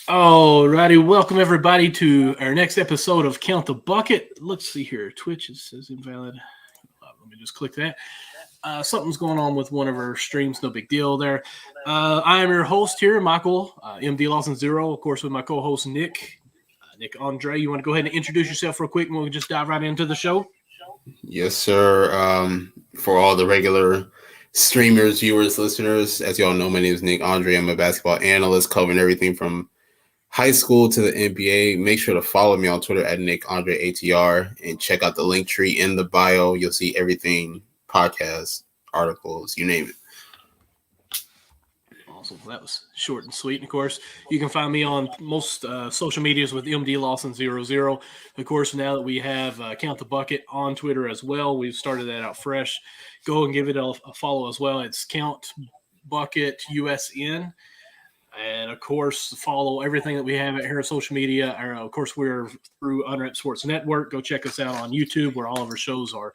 All righty, welcome everybody to our next episode of Count the Bucket. Let's see here. Twitch, it says invalid. Let me just click that. Something's going on with one of our streams. No big deal there. I am your host here, Michael, MD Lawson Zero, of course, with my co-host Nick. Nick Andre, you want to go ahead and introduce yourself real quick and we'll just dive right into the show? Yes, sir. For all the regular streamers, viewers, listeners, as you all know, my name is Nick Andre. I'm a basketball analyst covering everything from high school to the NBA. Make sure to follow me on Twitter at Nick Andre ATR and check out the link tree in the bio. You'll see everything, podcasts, articles, you name it. Awesome. That was short and sweet. And of course, you can find me on most social medias with MD Lawson 00. Of course, now that we have Count the Bucket on Twitter as well, we've started that out fresh. Go and give it a follow as well. It's Count Bucket USN. And, of course, follow everything that we have at here on social media. Of course, we're through Unwrapped Sports Network. Go check us out on YouTube where all of our shows are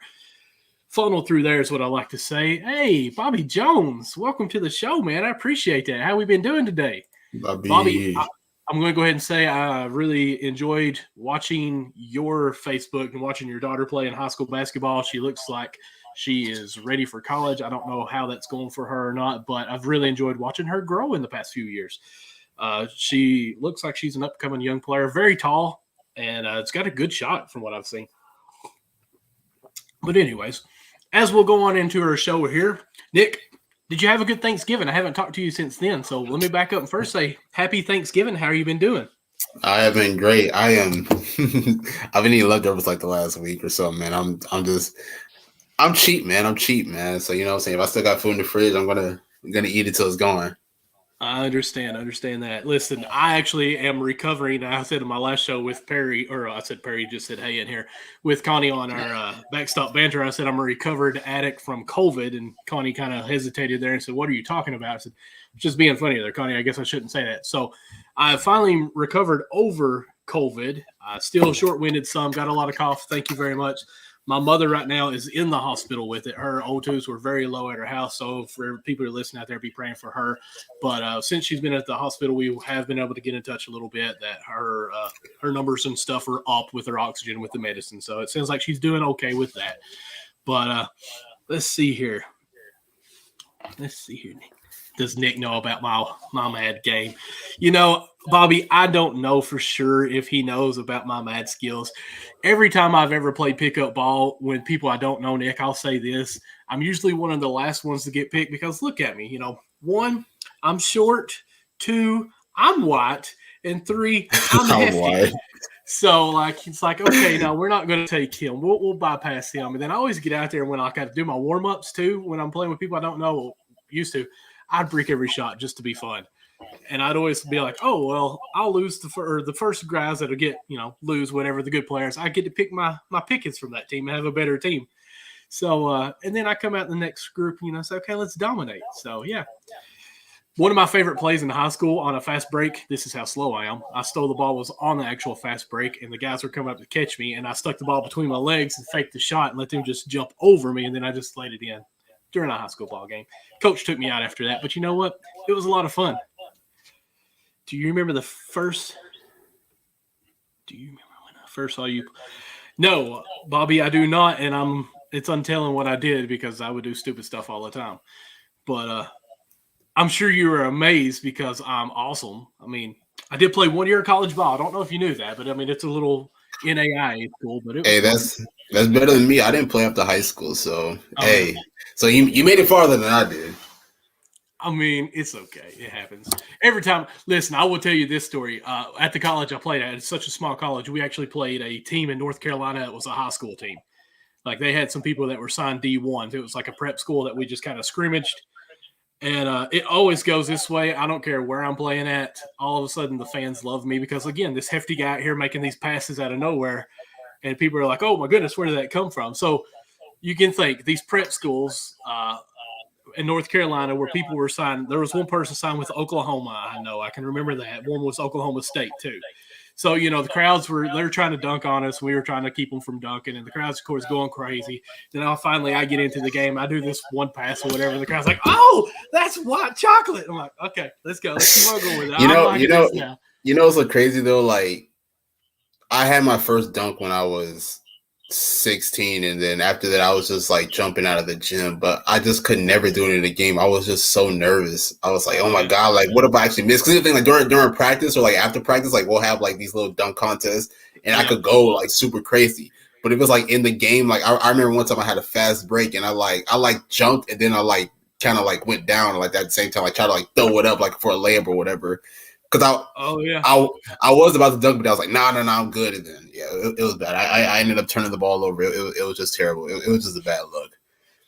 funneled through there is what I like to say. Hey, Bobby Jones, welcome to the show, man. I appreciate that. How we been doing today? Bobby, I'm going to go ahead and say I really enjoyed watching your Facebook and watching your daughter play in high school basketball. She looks like she is ready for college. I don't know how that's going for her or not, but I've really enjoyed watching her grow in the past few years. She looks like she's an upcoming young player, very tall, and it's got a good shot from what I've seen. But anyways, as we'll go on into our show here, Nick, did you have a good Thanksgiving? I haven't talked to you since then, so let me back up and first say happy Thanksgiving. How are you been doing? I have been great. I am. I've been eating leftovers like the last week or so, man. I'm cheap, man. So you know what I'm saying? If I still got food in the fridge, I'm gonna eat it till it's gone. I understand that. Listen, I actually am recovering. I said in my last show with Perry, or I said Perry just said hey in here with Connie on our backstop banter. I said I'm a recovered addict from COVID, and Connie kind of hesitated there and said, "What are you talking about?" I said, "Just being funny there, Connie. I guess I shouldn't say that." So I finally recovered over COVID. Still short-winded some, got a lot of cough. Thank you very much. My mother right now is in the hospital with it. Her O2s were very low at her house. So for people who are listening out there, be praying for her. But since she's been at the hospital, we have been able to get in touch a little bit that her numbers and stuff are up with her oxygen, with the medicine. So it sounds like she's doing okay with that. But let's see here. Does Nick know about my mad game? You know, Bobby, I don't know for sure if he knows about my mad skills. Every time I've ever played pickup ball, when people I don't know, Nick, I'll say this. I'm usually one of the last ones to get picked because look at me. You know, 1, I'm short. 2, I'm white. And 3, I'm hefty. White. So, like, it's like, okay, no, we're not going to take him. We'll bypass him. And then I always get out there when I got to do my warm-ups, too, when I'm playing with people I don't know, used to. I'd break every shot just to be fun. And I'd always be like, oh, well, I'll lose the first guys that'll get, lose whatever, the good players. I get to pick my pickets from that team and have a better team. So, and then I come out in the next group, say, okay, let's dominate. So, yeah. One of my favorite plays in high school on a fast break, this is how slow I am. I stole the ball, was on the actual fast break, and the guys were coming up to catch me, and I stuck the ball between my legs and faked the shot and let them just jump over me, and then I just laid it in during a high school ball game. Coach took me out after that, but you know what? It was a lot of fun. Do you remember the first? Do you remember when I first saw you? No, Bobby, I do not, and it's untelling what I did because I would do stupid stuff all the time. But I'm sure you were amazed because I'm awesome. I mean, I did play 1 year of college ball. I don't know if you knew that, but I mean, it's a little NAIA school, but it was that's better than me. I didn't play after high school, so hey. So you made it farther than I did. I mean, it's okay. It happens. Every time. Listen, I will tell you this story. At the college I played at, it's such a small college, we actually played a team in North Carolina that was a high school team. Like, they had some people that were signed D1. It was like a prep school that we just kind of scrimmaged. And it always goes this way. I don't care where I'm playing at. All of a sudden, the fans love me because, again, this hefty guy out here making these passes out of nowhere. And people are like, oh, my goodness, where did that come from? So you can think these prep schools in North Carolina where people were signed. There was one person signed with Oklahoma. I know. I can remember that. One was Oklahoma State, too. So, the crowds they're trying to dunk on us. We were trying to keep them from dunking. And the crowd's, of course, going crazy. Then I get into the game. I do this one pass or whatever. And the crowd's like, oh, that's white chocolate. I'm like, okay, let's go. Let's keep on going with it. You know, it's so crazy though. Like, I had my first dunk when I was 16, and then after that, I was just like jumping out of the gym. But I just could never do it in a game. I was just so nervous. I was like, oh my god, like what if I actually miss? Because the thing, like during practice or like after practice, like we'll have like these little dunk contests, and I could go like super crazy. But it was like in the game, like I remember one time I had a fast break, and I jumped, and then I like kind of like went down like at the same time, like try to like throw it up like for a layup or whatever. Because I was about to dunk, but I was like, no, I'm good. And then it was bad. I ended up turning the ball over. It was just terrible. It was just a bad look.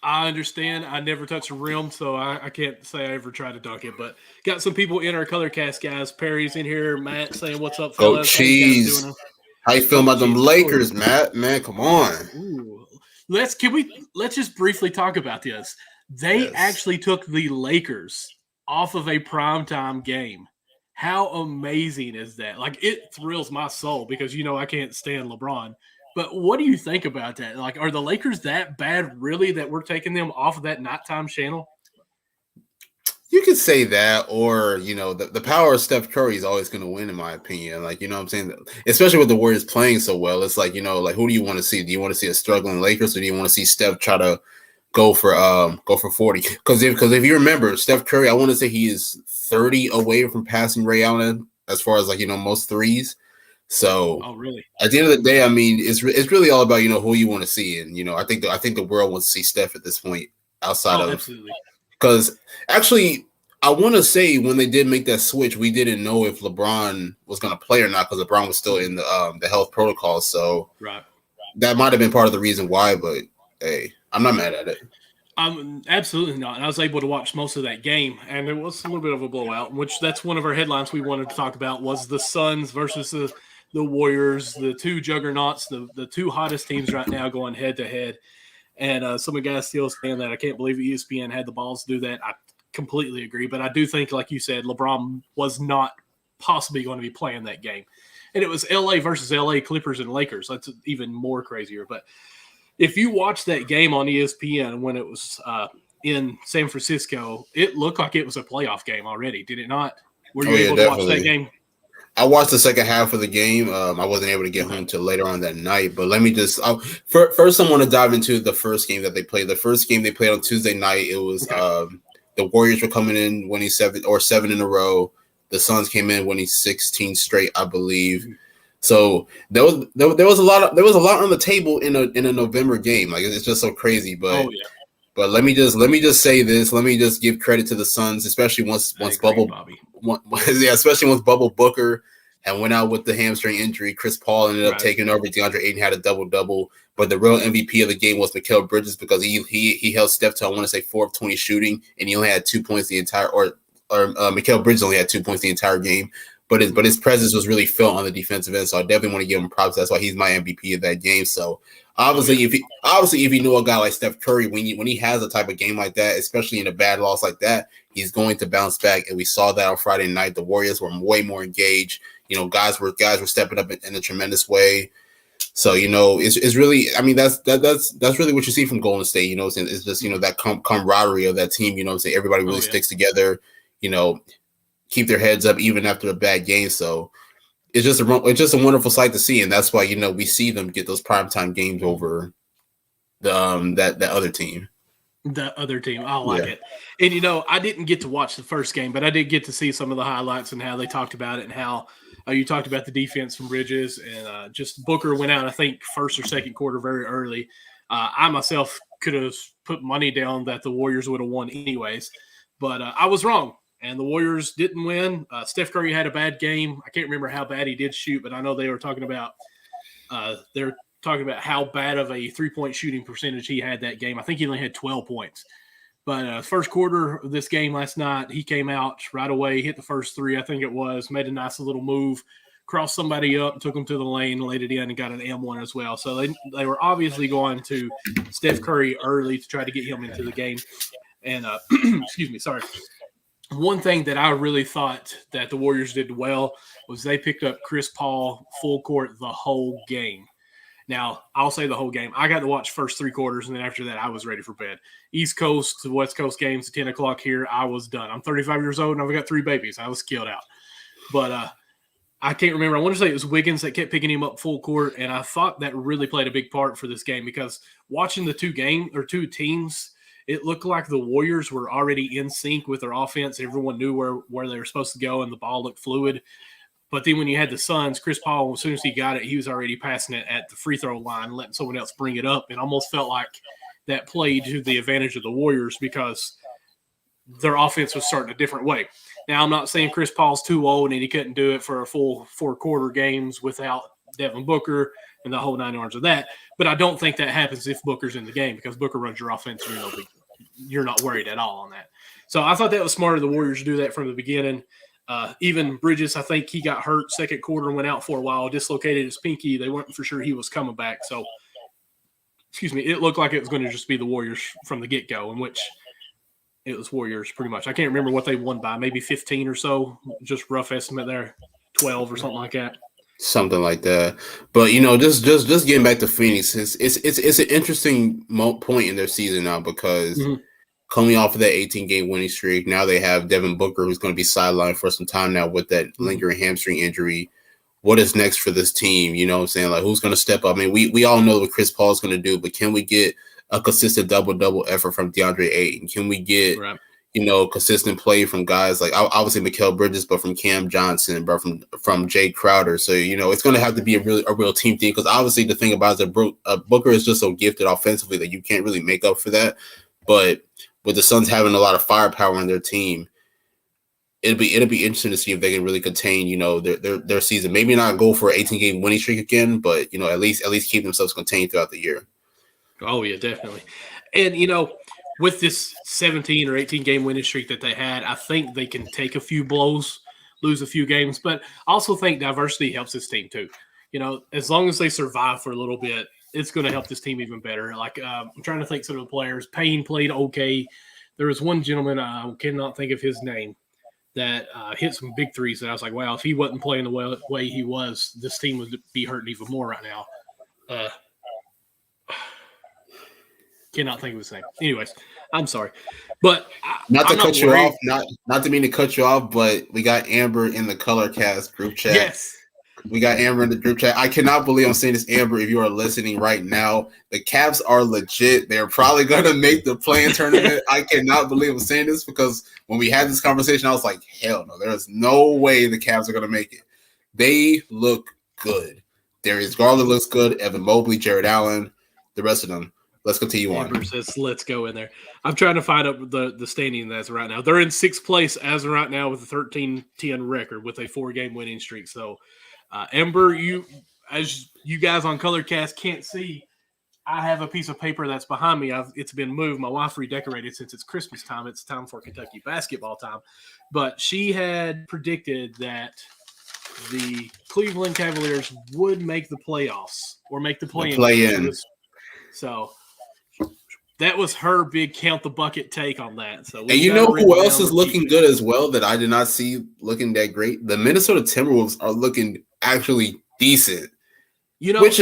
I understand. I never touched the rim, so I can't say I ever tried to dunk it. But got some people in our color cast, guys. Perry's in here. Matt saying, "What's up, Go fellas? Cheese. How you feel about them Lakers, Matt? Man, come on. Ooh. Let's just briefly talk about this. They actually took the Lakers off of a primetime game. How amazing is that? Like, it thrills my soul because I can't stand LeBron. But what do you think about that? Like, are the Lakers that bad, really, that we're taking them off of that nighttime channel? You could say that, or the power of Steph Curry is always going to win, in my opinion. Like, what I'm saying, especially with the Warriors playing so well, it's like like who do you want to see? Do you want to see a struggling Lakers, or do you want to see Steph try to go for 40? Because if you remember, Steph Curry, I want to say he is 30 away from passing Ray Allen as far as most threes. So, really? At the end of the day, I mean, it's really all about who you want to see, and I think the world wants to see Steph at this point outside of absolutely. Because actually, I want to say when they did make that switch, we didn't know if LeBron was going to play or not because LeBron was still in the health protocol. So that might have been part of the reason why. But hey, I'm not mad at it. I'm absolutely not. And I was able to watch most of that game, and it was a little bit of a blowout. Which that's one of our headlines we wanted to talk about was the Suns versus the Warriors, the two juggernauts, the two hottest teams right now going head to head. And some of the guys still saying that I can't believe ESPN had the balls to do that. I completely agree. But I do think, like you said, LeBron was not possibly going to be playing that game. And it was LA versus LA Clippers and Lakers. That's even more crazier. But if you watch that game on ESPN when it was in San Francisco, it looked like it was a playoff game already. Did it not? Were you able to watch that game? I watched the second half of the game. I wasn't able to get home till later on that night. But let me just first I want to dive into the first game that they played. The first game they played on Tuesday night. It was the Warriors were coming in winning 7 in a row. The Suns came in winning 16 straight, I believe. So there was a lot on the table in a November game. Like it's just so crazy. But But let me just say this. Let me just give credit to the Suns, especially once Bubble Booker and went out with the hamstring injury. Chris Paul ended up taking over. DeAndre Ayton had a double-double. But the real MVP of the game was Mikal Bridges because he held Steph to, I want to say, 4 of 20 shooting, and he only had 2 points the entire Mikal Bridges only had 2 points the entire game. But his presence was really felt on the defensive end, so I definitely want to give him props. That's why he's my MVP of that game. So obviously, if you know a guy like Steph Curry, when he has a type of game like that, especially in a bad loss like that, he's going to bounce back. And we saw that on Friday night. The Warriors were way more engaged. Guys were stepping up in a tremendous way. So it's really, I mean, that's really what you see from Golden State. It's just that camaraderie of that team. Everybody really sticks together. Keep their heads up even after a bad game. So it's just a wonderful sight to see, and that's why we see them get those primetime games over the that other team. The other team, I like it. And I didn't get to watch the first game, but I did get to see some of the highlights and how they talked about it and how you talked about the defense from Bridges and just Booker went out, I think, first or second quarter very early. I myself could have put money down that the Warriors would have won anyways, but I was wrong. And the Warriors didn't win. Steph Curry had a bad game. I can't remember how bad he did shoot, but I know they were talking about how bad of a three-point shooting percentage he had that game. I think he only had 12 points. But first quarter of this game last night, he came out right away, hit the first three, I think it was, made a nice little move, crossed somebody up, took him to the lane, laid it in, and got an M1 as well. So they were obviously going to Steph Curry early to try to get him into the game. And excuse me, sorry. One thing that I really thought that the Warriors did well was they picked up Chris Paul full court the whole game. Now, I'll say the whole game. I got to watch first 3 quarters, and then after that, I was ready for bed. East Coast to West Coast games at 10 o'clock here, I was done. I'm 35 years old, and I've got 3 babies. I was killed out. But I can't remember. I want to say it was Wiggins that kept picking him up full court, and I thought that really played a big part for this game because watching the two teams, it looked like the Warriors were already in sync with their offense. Everyone knew where they were supposed to go, and the ball looked fluid. But then when you had the Suns, Chris Paul, as soon as he got it, he was already passing it at the free throw line, letting someone else bring it up. It almost felt like that played to the advantage of the Warriors because their offense was starting a different way. Now, I'm not saying Chris Paul's too old and he couldn't do it for a full 4-quarter games without Devin Booker and the whole 9 yards of that, but I don't think that happens if Booker's in the game because Booker runs your offense and you're not worried at all on that. So I thought that was smart of the Warriors to do that from the beginning. Even Bridges, I think he got hurt second quarter and went out for a while, dislocated his pinky. They weren't for sure he was coming back. So, it looked like it was going to just be the Warriors from the get-go, in which – it was Warriors pretty much. I can't remember what they won by, maybe 15 or so, just rough estimate there, 12 or something like that. Something like that. But, just getting back to Phoenix, it's an interesting point in their season now because coming off of that 18-game winning streak, now they have Devin Booker who's going to be sidelined for some time now with that lingering hamstring injury. What is next for this team? You know what I'm saying? Like, who's going to step up? I mean, we all know what Chris Paul is going to do, but can we get a consistent double-double effort from DeAndre Ayton? Can we get, consistent play from guys like obviously Mikal Bridges, but from Cam Johnson, but from Jay Crowder? So, it's going to have to be a real team thing because obviously the thing about it is Booker is just so gifted offensively that you can't really make up for that. But with the Suns having a lot of firepower in their team, it'll be interesting to see if they can really contain, their season. Maybe not go for an 18-game winning streak again, but, at least keep themselves contained throughout the year. Oh, yeah, definitely. And, with this 17 or 18-game winning streak that they had, I think they can take a few blows, lose a few games. But I also think diversity helps this team too. As long as they survive for a little bit, it's going to help this team even better. Like, I'm trying to think some of the players. Payne played okay. There was one gentleman, I cannot think of his name, that hit some big threes that I was like, wow, if he wasn't playing the way he was, this team would be hurting even more right now. Cannot think of his name. Anyways, I'm sorry, but not to cut you off, not to mean to cut you off, but we got Amber in the Color Cast group chat. Yes, we got Amber in the group chat. I cannot believe I'm saying this, Amber. If you are listening right now, the Cavs are legit. They're probably gonna make the play-in tournament. I cannot believe I'm saying this because when we had this conversation, I was like, hell no, there is no way the Cavs are gonna make it. They look good. Darius Garland looks good. Evan Mobley, Jared Allen, the rest of them. Let's continue on. Amber says, let's go in there. I'm trying to find up the standing as of right now. They're in 6th place as of right now with a 13-10 record with a 4-game winning streak. So, Amber, as you guys on Colorcast can't see, I have a piece of paper that's behind me. It's been moved. My wife redecorated since it's Christmas time. It's time for Kentucky basketball time. But she had predicted that the Cleveland Cavaliers would make the playoffs or make the play-in. So that was her big count the bucket take on that. So, and who else is looking good as well that I did not see looking that great? The Minnesota Timberwolves are looking actually decent. Which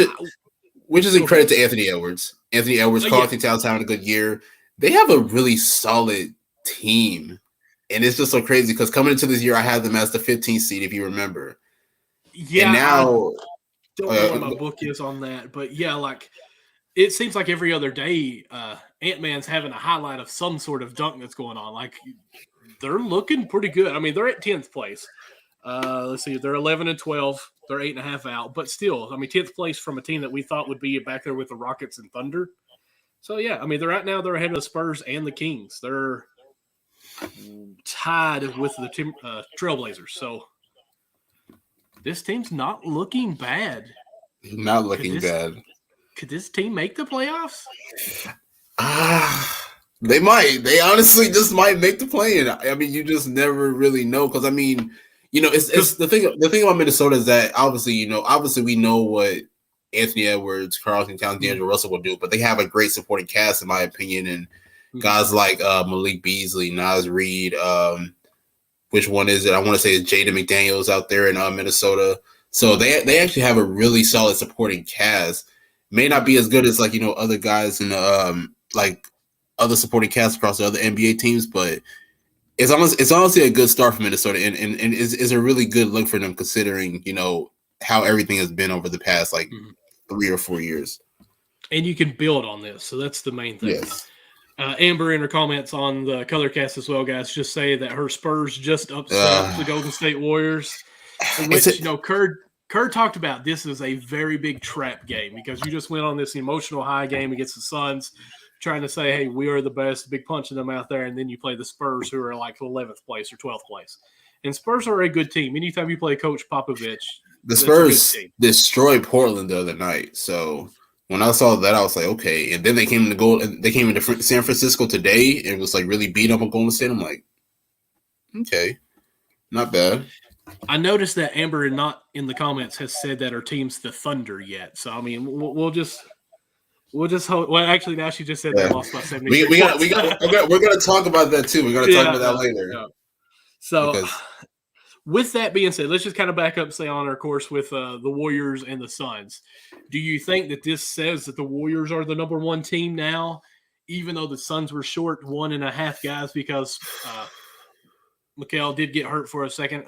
is a credit to Anthony Edwards. Anthony Edwards, Carlton Towns having a good year. They have a really solid team. And it's just so crazy because coming into this year, I had them as the 15th seed, if you remember. Yeah. And now, I don't know what my book is on that. But yeah, like it seems like every other day, Ant-Man's having a highlight of some sort of dunk that's going on. Like they're looking pretty good. I mean, they're at 10th place. Let's see, they're 11-12. They're 8.5 out, but still, I mean, 10th place from a team that we thought would be back there with the Rockets and Thunder. So yeah, I mean, they're ahead of the Spurs and the Kings. They're tied with the Trailblazers. So this team's not looking bad. Not looking bad. Could this team make the playoffs? They might. They honestly just might make the play-in. I mean, you just never really know because I mean, it's the thing. The thing about Minnesota is that obviously we know what Anthony Edwards, Carlton Towns, D'Angelo Russell will do, but they have a great supporting cast in my opinion, and guys like Malik Beasley, Naz Reid. Which one is it? I want to say it's Jaden McDaniels out there in Minnesota. So they actually have a really solid supporting cast. May not be as good as other guys in like other supporting casts across the other NBA teams, but It's honestly a good start for Minnesota, and is a really good look for them considering how everything has been over the past 3 or 4 years. And you can build on this, so that's the main thing. Yes. Amber in her comments on the Colorcast as well, guys, just say that her Spurs just upset the Golden State Warriors, which Kerr talked about. This is a very big trap game because you just went on this emotional high game against the Suns, trying to say, hey, we are the best, big punching them out there, and then you play the Spurs, who are like 11th place or 12th place. And Spurs are a good team. Anytime you play Coach Popovich, the Spurs destroyed Portland the other night, so when I saw that, I was like, okay. And then they came into San Francisco today and was like really beat up on Golden State. I'm like, okay, not bad. I noticed that Amber, not in the comments, has said that her team's the Thunder yet. So I mean, we'll just hope. Well, actually, now she just said they lost by 70. We're gonna talk about that too. We're gonna talk about that later. Yeah. So. With that being said, let's just kind of back up, stay on our course with the Warriors and the Suns. Do you think that this says that the Warriors are the number one team now, even though the Suns were short 1.5 guys because Mikal did get hurt for a second?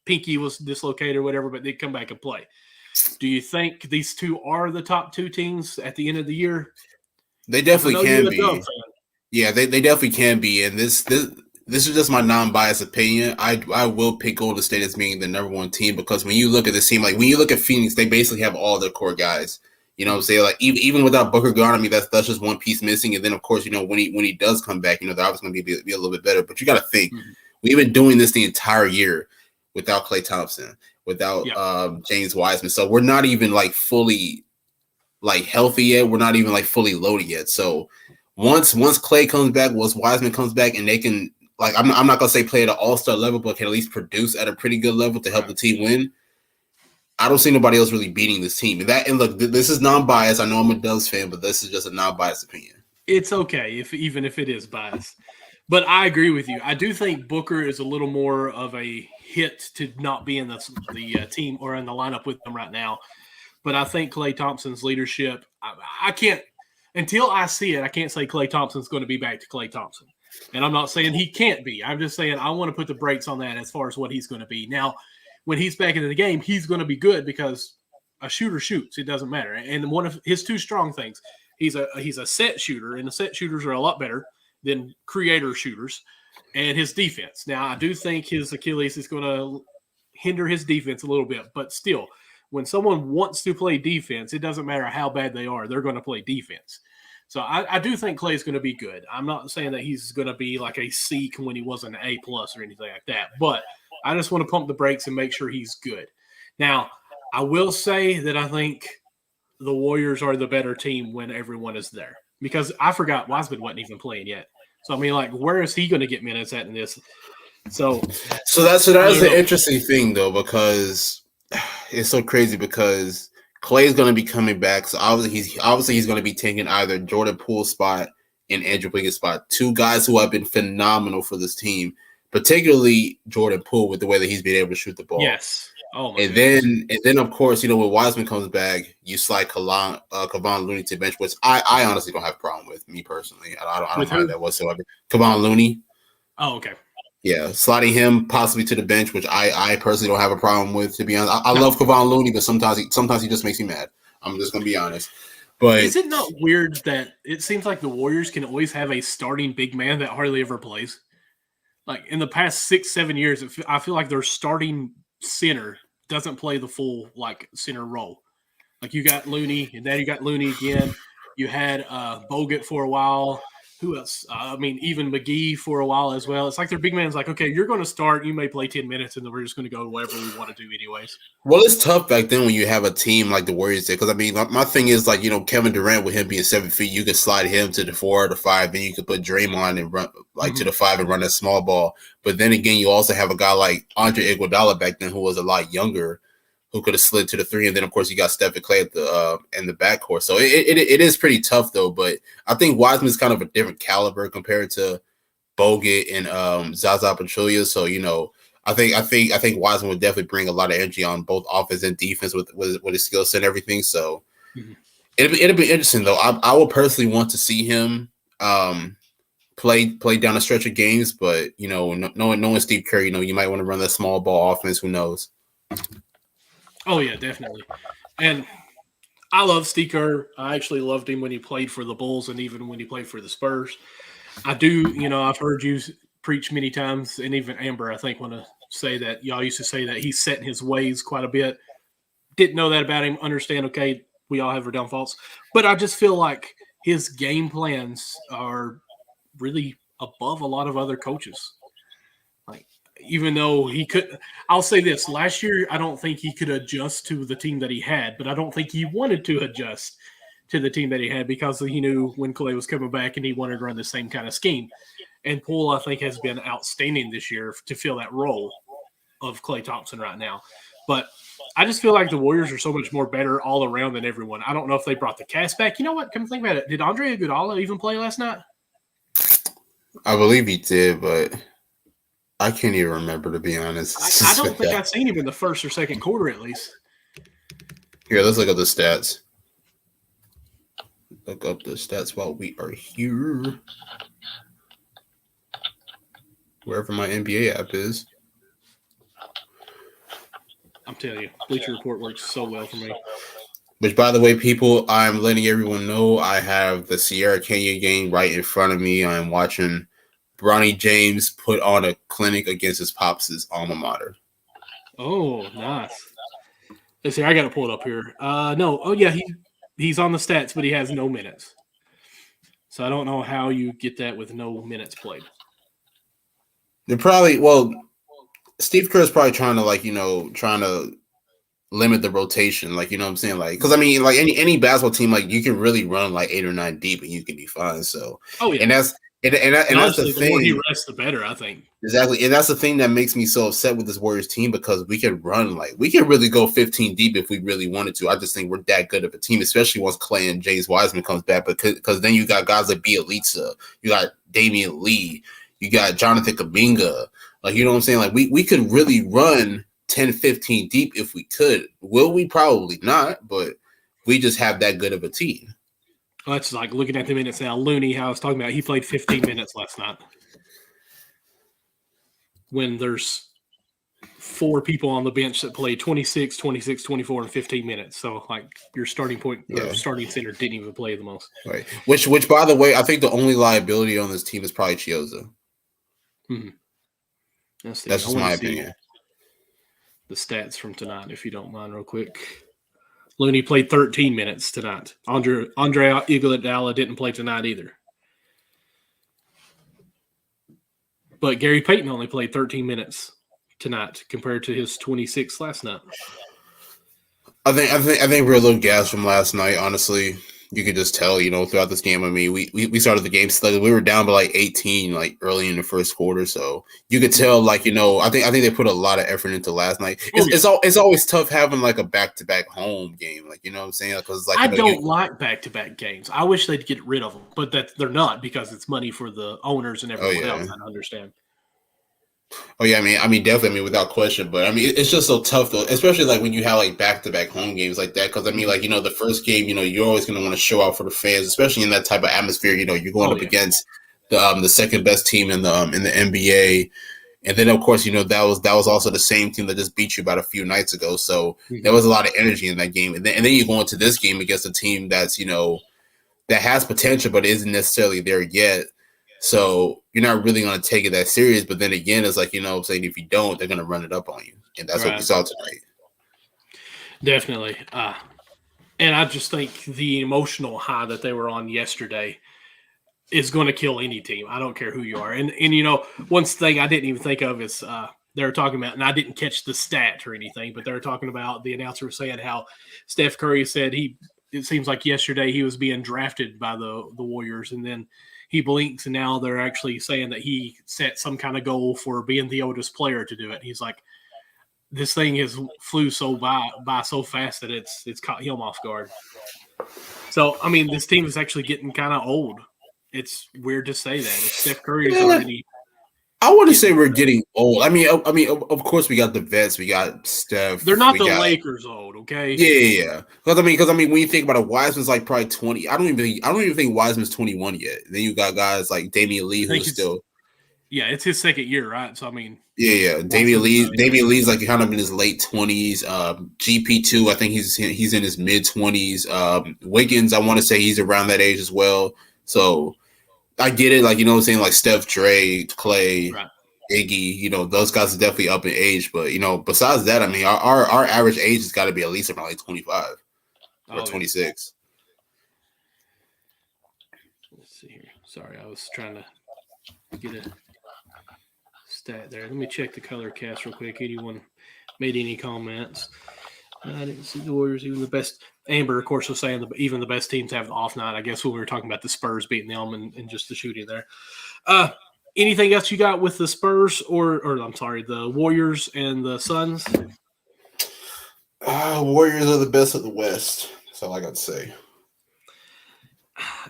Pinky was dislocated or whatever, but did come back and play. Do you think these two are the top two teams at the end of the year? They definitely can be. Yeah, they definitely can be. And this is just my non-biased opinion. I will pick Golden State as being the number one team because when you look at this team, like when you look at Phoenix, they basically have all their core guys. You know what I'm saying? Like even without Booker gone, I mean that's just one piece missing. And then of course, when he does come back, they're obviously going to be a little bit better. But you got to think we've been doing this the entire year without Klay Thompson, without James Wiseman. So we're not even like fully like healthy yet. We're not even like fully loaded yet. So once Klay comes back, once Wiseman comes back, and they can. Like I'm not gonna say play at an all-star level, but can at least produce at a pretty good level to help the team win. I don't see nobody else really beating this team. And look, this is non-biased. I know I'm a Dubs fan, but this is just a non-biased opinion. It's okay even if it is biased. But I agree with you. I do think Booker is a little more of a hit to not be in the team or in the lineup with them right now. But I think Klay Thompson's leadership. I can't until I see it. I can't say Klay Thompson's going to be back to Klay Thompson. And I'm not saying he can't be. I'm just saying I want to put the brakes on that as far as what he's going to be. Now, when he's back into the game, he's going to be good because a shooter shoots. It doesn't matter. And one of his two strong things, he's a set shooter, and the set shooters are a lot better than creator shooters, and his defense. Now, I do think his Achilles is going to hinder his defense a little bit, but still, when someone wants to play defense, it doesn't matter how bad they are. They're going to play defense. So I do think Klay's going to be good. I'm not saying that he's going to be like a C when he was an A+ or anything like that, but I just want to pump the brakes and make sure he's good. Now, I will say that I think the Warriors are the better team when everyone is there because I forgot Wiseman wasn't even playing yet. So, I mean, like, where is he going to get minutes at in this? So that's the interesting thing, though, because it's so crazy because Klay's going to be coming back, so obviously he's going to be taking either Jordan Poole's spot and Andrew Wiggin's spot, two guys who have been phenomenal for this team, particularly Jordan Poole with the way that he's been able to shoot the ball. Yes. Oh my and then of course when Wiseman comes back, you slide Kevon Looney to the bench, which I honestly don't have a problem with. Me personally, I don't mind that whatsoever. Kevon Looney. Oh, okay. Yeah, sliding him possibly to the bench, which I personally don't have a problem with. To be honest, I love Kevon Looney, but sometimes he just makes me mad. I'm just gonna be honest. But is it not weird that it seems like the Warriors can always have a starting big man that hardly ever plays? Like in the past 6-7 years, I feel like their starting center doesn't play the full like center role. Like you got Looney, and then you got Looney again. You had Bogut for a while. Who else? Even McGee for a while as well. It's like their big man's like, okay, you're going to start. You may play 10 minutes, and then we're just going to go to whatever we want to do anyways. Well, it's tough back then when you have a team like the Warriors did. Because, my thing is, like, Kevin Durant, with him being 7 feet, you could slide him to the 4 or the 5, then you could put Draymond and run, to the 5 and run that small ball. But then again, you also have a guy like Andre Iguodala back then who was a lot younger, who could have slid to the 3, and then of course you got Steph and Klay in the backcourt. So it is pretty tough though. But I think Wiseman's kind of a different caliber compared to Bogut and Zaza Pachulia. So I think Wiseman would definitely bring a lot of energy on both offense and defense with his skill set and everything. So it'll be interesting though. I will personally want to see him play down a stretch of games, but knowing Steve Kerr, you might want to run that small ball offense. Who knows? Oh yeah, definitely. And I love Steve Kerr. I actually loved him when he played for the Bulls and even when he played for the Spurs. I do, I've heard you preach many times, and even Amber, I think, want to say that y'all used to say that he's set in his ways quite a bit. Didn't know that about him. Understand, okay, we all have our downfalls. But I just feel like his game plans are really above a lot of other coaches. Like, even though he could, I'll say this, last year, I don't think he could adjust to the team that he had, but I don't think he wanted to adjust to the team that he had because he knew when Clay was coming back and he wanted to run the same kind of scheme. And Poole, I think, has been outstanding this year to fill that role of Klay Thompson right now. But I just feel like the Warriors are so much more better all around than everyone. I don't know if they brought the cast back. You know what? Come think about it. Did Andre Iguodala even play last night? I believe he did, but I can't even remember, to be honest. I don't think I've seen him in the first or second quarter, at least. Here, let's look up the stats. Look up the stats while we are here. Wherever my NBA app is. I'm telling you, Bleacher Report works so well for me. Which, by the way, people, I'm letting everyone know I have the Sierra Canyon game right in front of me. I'm watching Bronny James put on a clinic against his pops' alma mater. Oh, nice. Let's see, I got to pull it up here. No, oh yeah, he's on the stats, but he has no minutes. So I don't know how you get that with no minutes played. They're probably Steve Kerr is probably trying to limit the rotation, like, you know what I'm saying, like, because I mean, like any basketball team, like, you can really run like 8 or 9 deep and you can be fine. So yeah, and that's honestly, the thing. More he rests, the better, I think. Exactly, and that's the thing that makes me so upset with this Warriors team, because we can really go 15 deep if we really wanted to. I just think we're that good of a team, especially once Clay and James Wiseman comes back, because then you got guys like Bielitsa, you got Damian Lee, you got Jonathan Kuminga, like, you know what I'm saying? Like, we could really run 10, 15 deep if we could. Will we? Probably not, but we just have that good of a team. Well, that's like looking at the minutes now. Looney, how I was talking about, he played 15 minutes last night. When there's 4 people on the bench that played 26, 24, and 15 minutes. So, like, your starting point, starting center didn't even play the most. Right. Which, by the way, I think the only liability on this team is probably Chioza. Mm-hmm. That's just my opinion. The stats from tonight, if you don't mind, real quick. Looney played 13 minutes tonight. Andre Iguodala didn't play tonight either. But Gary Payton only played 13 minutes tonight compared to his 26 last night. I think we're a little gassed from last night, honestly. You could just tell, throughout this game. I mean, we started the game slowly. We were down by like 18, like early in the first quarter. So you could tell, like, I think they put a lot of effort into last night. It's always tough having like a back-to-back home game, like, you know what I'm saying? Because like, I don't like back-to-back games. I wish they'd get rid of them, but that they're not, because it's money for the owners and everyone else. I understand. Oh yeah, I mean, definitely, without question. But I mean, it's just so tough though, especially like when you have like back-to-back home games like that. Because I mean, like, the first game, you're always going to want to show out for the fans, especially in that type of atmosphere. You're going up against the second best team in the NBA, and then of course, that was also the same team that just beat you about a few nights ago. So there was a lot of energy in that game, and then you go into this game against a team that's that has potential but isn't necessarily there yet. So you're not really going to take it that serious. But then again, it's like, saying if you don't, they're going to run it up on you. And that's what we saw tonight. Definitely. And I just think the emotional high that they were on yesterday is going to kill any team. I don't care who you are. And one thing I didn't even think of is they were talking about, and I didn't catch the stat or anything, but they were talking about, the announcer was saying how Steph Curry said it seems like yesterday he was being drafted by the Warriors, and then he blinks, and now they're actually saying that he set some kind of goal for being the oldest player to do it. He's like, this thing has flew so by so fast that it's caught him off guard. So, I mean, this team is actually getting kind of old. It's weird to say that. If Steph Curry is already I want to say we're getting old. Of course we got the vets. We got Steph. They're not We the got Lakers old, okay? yeah. Because when you think about it, Wiseman's like probably 20. I don't even think Wiseman's 21 yet. Then you got guys like Damian Lee I think who's still it's his second year, right? So I mean, yeah. Damian Lee's like kind of in his late 20s. GP2, I think he's in his mid 20s. Wiggins, I want to say he's around that age as well. So I get it, like, you know what I'm saying, like Steph, Dre, Clay, right. Iggy, those guys are definitely up in age. But besides that, I mean, our average age has got to be at least around like 25 or 26. Let's see here. Sorry, I was trying to get a stat there. Let me check the color cast real quick. Anyone made any comments? I didn't see the Warriors, even the best. Amber, of course, was saying even the best teams have the off night. I guess when we were talking about the Spurs beating them and just the shooting there. Anything else you got with the Spurs or I'm sorry, the Warriors and the Suns? Warriors are the best of the West. That's all I got to say.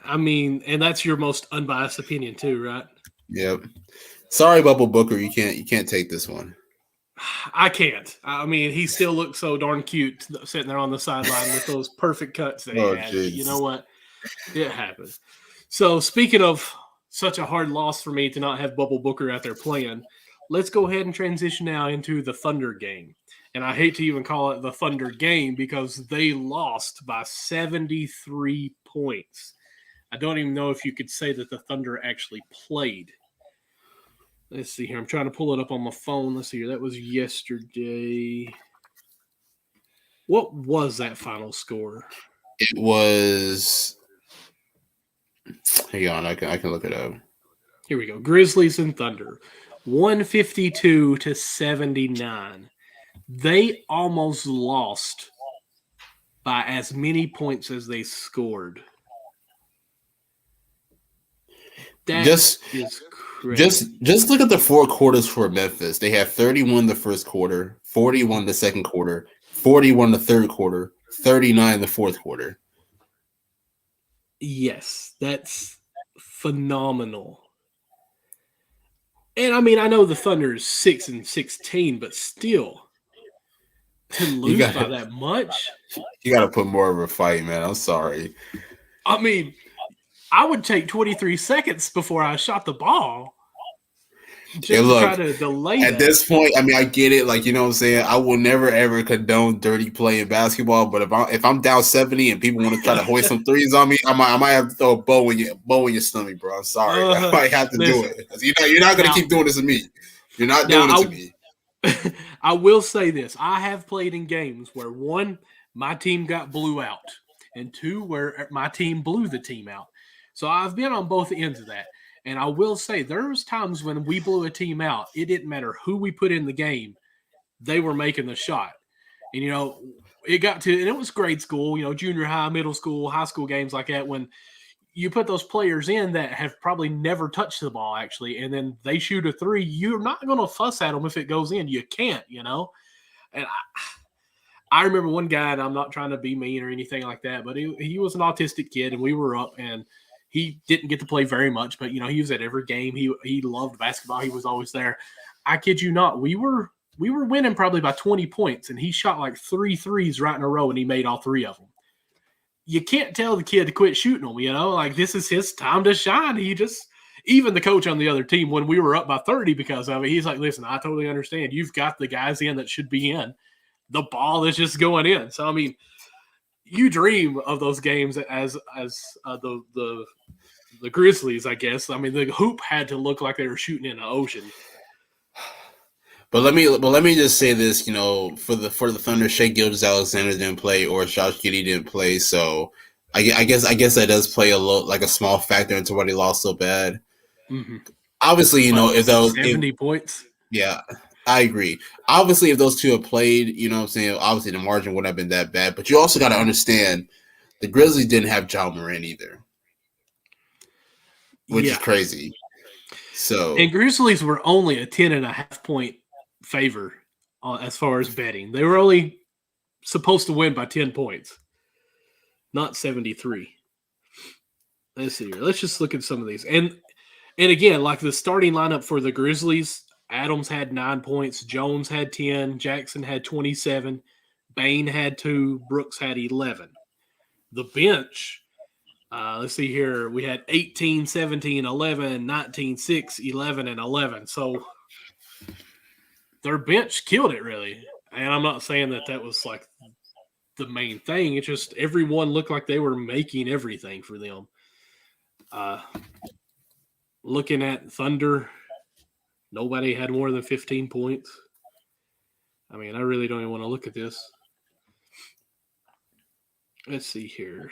I mean, and that's your most unbiased opinion too, right? Yep. Sorry, Bubble Booker, you can't take this one. I can't. I mean, he still looks so darn cute sitting there on the sideline with those perfect cuts that he had. Geez. You know what? It happens. So speaking of such a hard loss for me to not have Bubble Booker out there playing, let's go ahead and transition now into the Thunder game. And I hate to even call it the Thunder game because they lost by 73 points. I don't even know if you could say that the Thunder actually played. Let's see here. I'm trying to pull it up on my phone. Let's see here. That was yesterday. What was that final score? It was. Hang on, I can look it up. Here we go. Grizzlies and Thunder, 152-79. They almost lost by as many points as they scored. That is crazy. Just look at the four quarters for Memphis. They had 31 the first quarter, 41 the second quarter, 41 the third quarter, 39 the fourth quarter. Yes, that's phenomenal. And I mean, I know the Thunder is 6-16, but still to lose by that much. You got to put more of a fight, man. I'm sorry. I mean, I would take 23 seconds before I shot the ball. Just to try to delay at this point, I mean, I get it. Like, you know what I'm saying? I will never, ever condone dirty play in basketball. But if I'm down 70 and people want to try to hoist some threes on me, I might have to throw a bow in your stomach, bro. I'm sorry. I might have to do it. You're not going to keep doing this to me. You're not doing it to me. I will say this. I have played in games where, one, my team got blew out, and two, where my team blew the team out. So I've been on both ends of that. And I will say there was times when we blew a team out, it didn't matter who we put in the game, they were making the shot. And, it got to – and it was grade school, junior high, middle school, high school games like that when you put those players in that have probably never touched the ball actually, and then they shoot a three, you're not going to fuss at them if it goes in. You can't, And I remember one guy, and I'm not trying to be mean or anything like that, but he was an autistic kid, and we were up, and he didn't get to play very much, but, he was at every game. He loved basketball. He was always there. I kid you not. We were winning probably by 20 points, and he shot like 3 threes right in a row, and he made all 3 of them. You can't tell the kid to quit shooting them, like this is his time to shine. Even the coach on the other team, when we were up by 30 because of it, he's like, listen, I totally understand. You've got the guys in that should be in. The ball is just going in. So, I mean, you dream of those games as the Grizzlies, I guess. I mean, the hoop had to look like they were shooting in an ocean. But let me just say this, for the Thunder, Shai Gilgeous-Alexander didn't play, or Josh Giddey didn't play, so I guess that does play a little, like a small factor into why they lost so bad. Mm-hmm. Obviously, if those 70 points. Yeah, I agree. Obviously, if those two had played, what I'm saying, obviously the margin wouldn't have been that bad. But you also got to understand, the Grizzlies didn't have Ja Morant either, which is crazy. So, and Grizzlies were only a 10.5 point favor as far as betting. They were only supposed to win by 10 points, not 73. Let's see here. Let's just look at some of these. And And again, like the starting lineup for the Grizzlies, Adams had 9 points, Jones had 10, Jackson had 27, Bain had 2, Brooks had 11. The bench, let's see here, we had 18, 17, 11, 19, 6, 11, and 11. So their bench killed it, really. And I'm not saying that was like the main thing. It's just everyone looked like they were making everything for them. Looking at Thunder, nobody had more than 15 points. I mean, I really don't even want to look at this. Let's see here.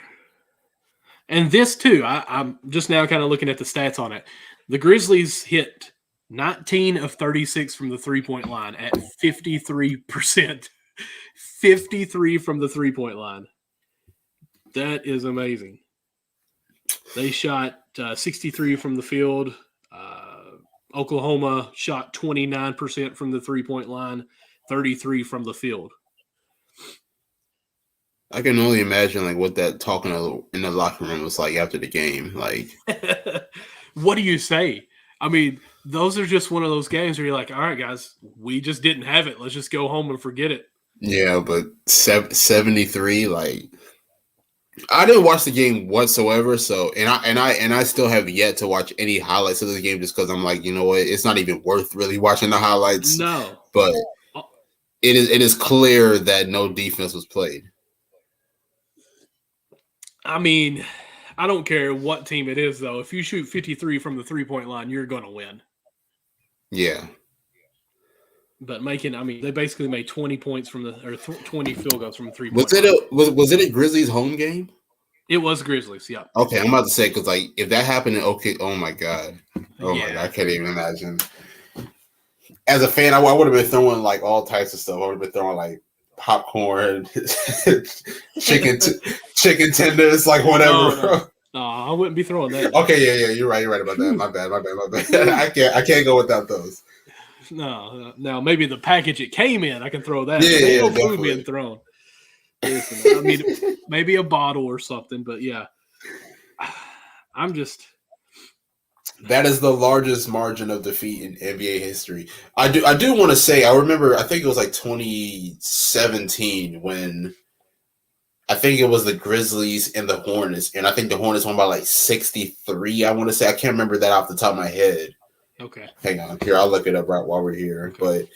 And this, too, I'm just now kind of looking at the stats on it. The Grizzlies hit 19 of 36 from the three-point line at 53%. 53 from the three-point line. That is amazing. They shot 63 from the field. Oklahoma shot 29% from the three-point line, 33 from the field. I can only imagine like what that talking in the locker room was like after the game. Like, what do you say? I mean, those are just one of those games where you're like, all right, guys, we just didn't have it. Let's just go home and forget it. Yeah, but 73, like, I didn't watch the game whatsoever. So, and I still have yet to watch any highlights of this game just because I'm like, you know what, it's not even worth really watching the highlights. No, but it is clear that no defense was played. I mean, I don't care what team it is, though. If you shoot 53 from the three-point line, you're going to win. Yeah. But they basically made 20 points from 20 field goals from three. Was it a Grizzlies home game? It was Grizzlies, yeah. Okay, I'm about to say, because like if that happened oh my god, my god, I can't even imagine. As a fan, I would have been throwing like all types of stuff. I would have been throwing like popcorn, chicken tenders, like whatever. No, I wouldn't be throwing that. Okay, yeah, you're right about that. My bad. I can't go without those. No, now maybe the package it came in, I can throw that. Yeah, no food being thrown. Listen, I mean, maybe a bottle or something, but yeah, I'm just. That is the largest margin of defeat in NBA history. I do want to say, I think it was like 2017 when I think it was the Grizzlies and the Hornets, and I think the Hornets won by like 63. I want to say, I can't remember that off the top of my head. Okay. Hang on. Here, I'll look it up right while we're here. Okay. But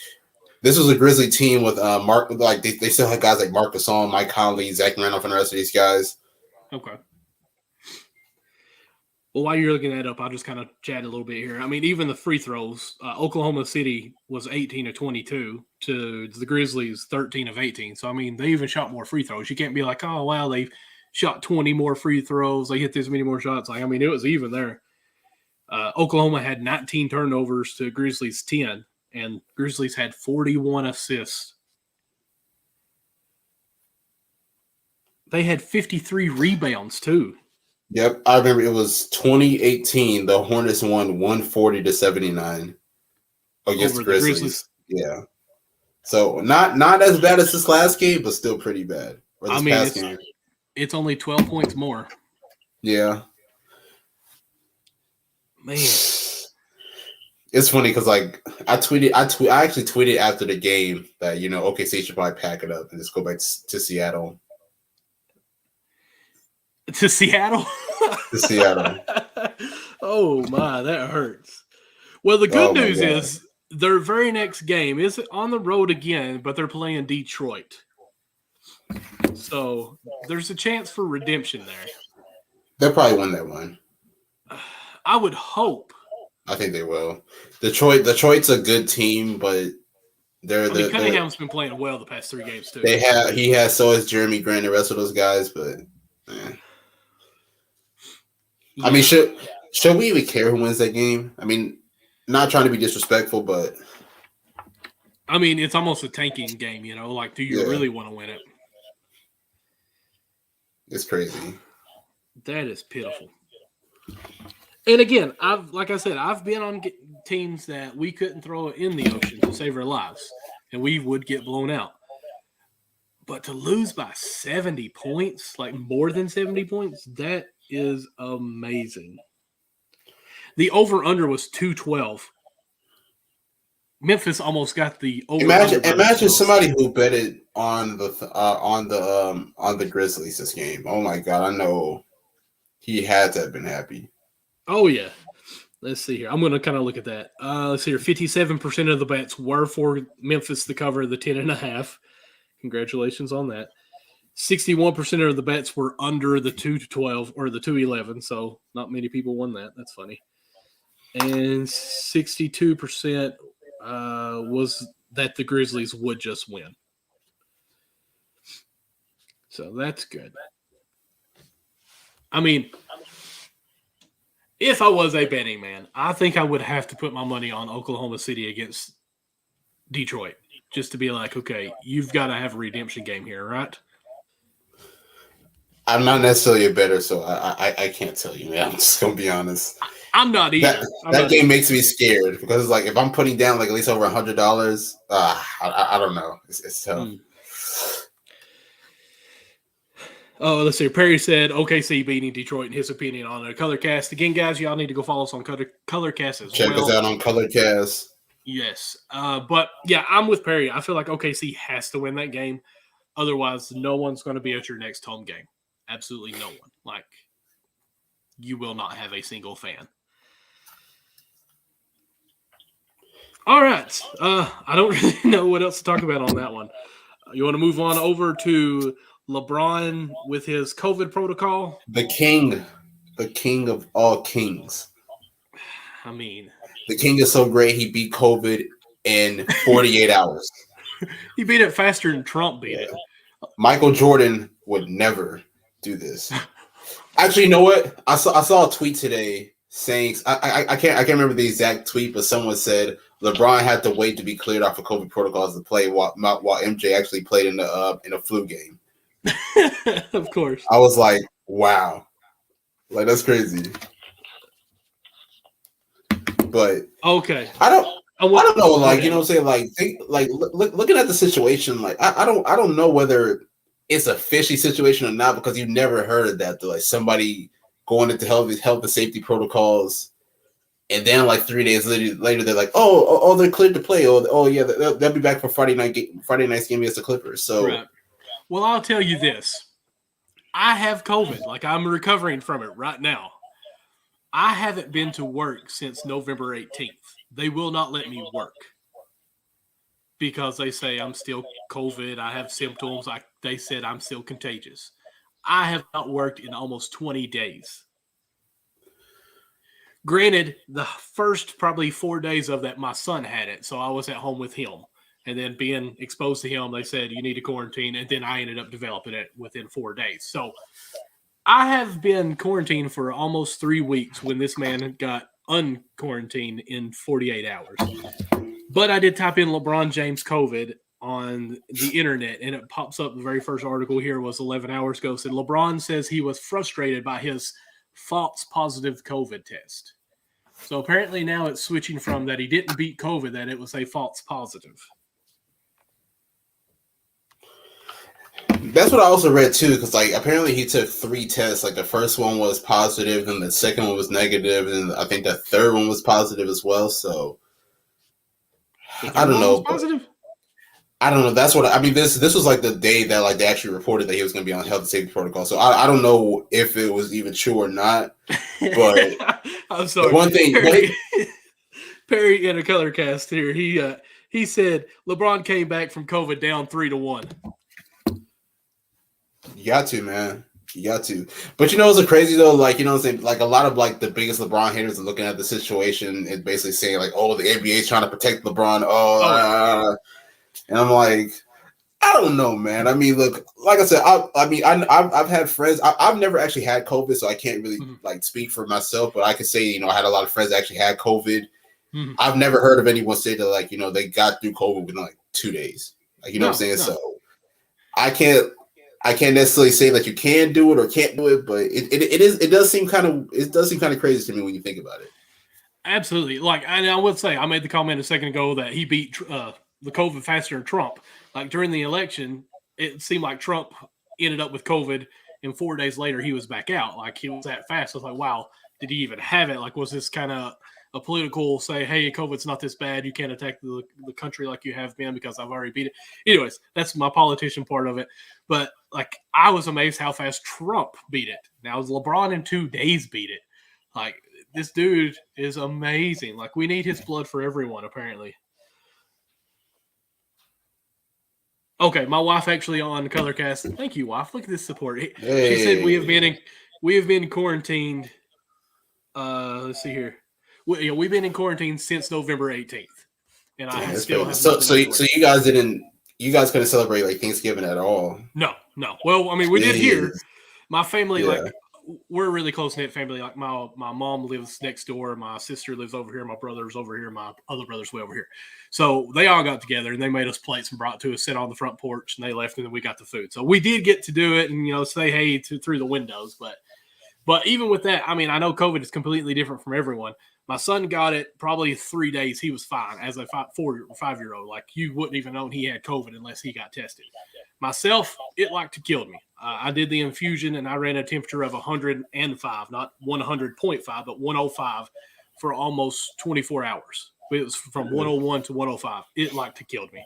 this was a Grizzly team with Mark. Like they still had guys like Marc Gasol, Mike Conley, Zach Randolph, and the rest of these guys. Okay. Well, while you're looking that up, I'll just kind of chat a little bit here. I mean, even the free throws, Oklahoma City was 18 of 22 to the Grizzlies 13 of 18. So, I mean, they even shot more free throws. You can't be like, oh, wow, they shot 20 more free throws. They hit this many more shots. Like, I mean, it was even there. Oklahoma had 19 turnovers to Grizzlies 10, and Grizzlies had 41 assists. They had 53 rebounds, too. Yep, I remember it was 2018. The Hornets won 140-79 against the Grizzlies. Yeah, so not as bad as this last game, but still pretty bad. It's only 12 points more. Yeah, man, it's funny because like I actually tweeted after the game that OKC should probably pack it up and just go back to Seattle. To Seattle? To Seattle. Oh, my, that hurts. Well, the good news is their very next game is on the road again, but they're playing Detroit. So there's a chance for redemption there. They'll probably win that one. I would hope. I think they will. Detroit's a good team, but Cunningham's been playing well the past 3 games, too. So has Jeremy Grant and the rest of those guys, but man. Yeah. I mean, should we even care who wins that game? I mean, not trying to be disrespectful, but I mean, it's almost a tanking game, Like, do you really want to win it? It's crazy. That is pitiful. And again, I've been on teams that we couldn't throw it in the ocean to save our lives, and we would get blown out. But to lose by 70 points, like more than 70 points, that is amazing. The over-under was 212. Memphis almost got the over. Imagine somebody who betted on the Grizzlies this game. Oh my god, I know he had to have been happy. Oh yeah. Let's see here. I'm going to kind of look at that. Let's see here. 57% of the bets were for Memphis to cover the 10.5. Congratulations on that. 61% of the bets were under the 2-12 or the 2-11. So not many people won that. That's funny. And 62% was that the Grizzlies would just win. So that's good. I mean, if I was a betting man, I think I would have to put my money on Oklahoma City against Detroit just to be like, okay, you've got to have a redemption game here, right? I'm not necessarily a bettor, so I can't tell you, man. I'm just going to be honest. I'm not either. That game makes me scared because, like, if I'm putting down, like, at least over $100, I don't know. It's tough. Oh, let's see. Perry said OKC beating Detroit in his opinion on a Colorcast. Again, guys, y'all need to go follow us on Colorcast as well. Check us out on Colorcast. Yes. But, yeah, I'm with Perry. I feel like OKC has to win that game. Otherwise, no one's going to be at your next home game. Absolutely no one. Like, you will not have a single fan. All right. I don't really know what else to talk about on that one. You want to move on over to LeBron with his COVID protocol? The king of all kings. I mean, the king is so great he beat COVID in 48 hours. He beat it faster than Trump beat it. Michael Jordan would never do this. Actually, you know what? I saw a tweet today saying I can't remember the exact tweet, but someone said LeBron had to wait to be cleared off of COVID protocols to play while MJ actually played in a flu game. Of course. I was like, wow. Like, that's crazy. But okay. I don't know, like, you know what I'm saying? Like, looking at the situation, like, I don't know whether it's a fishy situation or not, because you've never heard of that, though. Like, somebody going into health and safety protocols, and then like 3 days later they're like, oh, they're cleared to play. Oh yeah, they'll be back for Friday night's game against the Clippers. So, right. Well, I'll tell you this: I have COVID. Like, I'm recovering from it right now. I haven't been to work since November 18th. They will not let me work because they say I'm still COVID. I have symptoms. They said I'm still contagious. I have not worked in almost 20 days. Granted, the first probably 4 days of that, my son had it, so I was at home with him. And then being exposed to him, they said, you need to quarantine, and then I ended up developing it within 4 days. So I have been quarantined for almost 3 weeks when this man got unquarantined in 48 hours. But I did type in LeBron James COVID on the internet, and it pops up. The very first article here was 11 hours ago. Said LeBron says he was frustrated by his false positive COVID test. So apparently now it's switching from that he didn't beat COVID, that it was a false positive. That's what I also read too, because like apparently he took 3 tests. Like the first one was positive, and the second one was negative, and I think the third one was positive as well. So I don't know. Positive? I don't know. That's what I mean. This was like the day that like they actually reported that he was going to be on health and safety protocol. So I don't know if it was even true or not. But I'm sorry. One thing, Perry in a color cast here. He said LeBron came back from COVID down 3-1. You got to, man. You got to. But you know what's crazy though? Like, you know what I'm saying? Like a lot of like the biggest LeBron haters are looking at the situation and basically saying like, oh, the NBA is trying to protect LeBron. And I'm like, I don't know, man. I mean, look, like I said, I've had friends. I've never actually had COVID, so I can't really like speak for myself. But I can say, you know, I had a lot of friends that actually had COVID. I've never heard of anyone say that, like, you know, they got through COVID within like 2 days. Like, you know what I'm saying? No. So I can't necessarily say that you can do it or can't do it, but it does seem kind of crazy to me when you think about it. Absolutely. Like, and I would say, I made the comment a second ago that he beat the COVID faster than Trump. Like during the election, it seemed like Trump ended up with COVID, and 4 days later he was back out. Like he was that fast. I was like, wow, did he even have it? Like, was this kind of a political say, hey, COVID's not this bad. You can't attack the country like you have been because I've already beat it. Anyways, that's my politician part of it. But, like, I was amazed how fast Trump beat it. Now, LeBron in 2 days beat it. Like, this dude is amazing. Like, we need his blood for everyone, apparently. Okay, my wife actually on Colorcast. Thank you, wife. Look at this support. She said we have been quarantined. Let's see here. We've been in quarantine since November 18th, and I still have. So you guys couldn't celebrate like Thanksgiving at all? No. Well, I mean, we did here. My family, like, we're a really close knit family. Like, my mom lives next door, my sister lives over here, my brother's over here, my other brother's way over here. So they all got together and they made us plates and brought to us, sit on the front porch, and they left, and then we got the food. So we did get to do it and say hey through the windows, but even with that, I mean, I know COVID is completely different from everyone. My son got it probably 3 days. He was fine as a 4 or 5-year-old. Like, you wouldn't even know he had COVID unless he got tested. Myself, it like to killed me. I did the infusion and I ran a temperature of 105, not 100.5, but 105 for almost 24 hours. It was from 101 to 105. It like to killed me.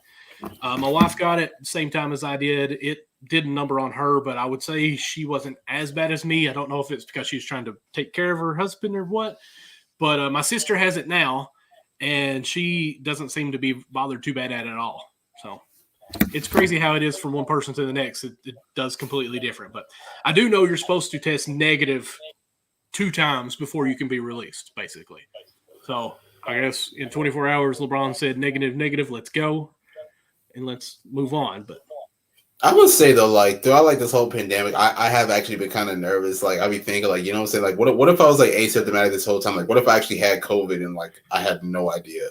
My wife got it same time as I did. It did a number on her, but I would say she wasn't as bad as me. I don't know if it's because she was trying to take care of her husband or what. But my sister has it now, and she doesn't seem to be bothered too bad at it at all. So it's crazy how it is from one person to the next. It does completely different. But I do know you're supposed to test negative 2 times before you can be released, basically. So I guess in 24 hours, LeBron said negative, let's go, and let's move on. But I would say though, like throughout like this whole pandemic, I have actually been kind of nervous. Like I be thinking, like, you know what I'm saying, like what if I was like asymptomatic this whole time? Like what if I actually had COVID and like I had no idea?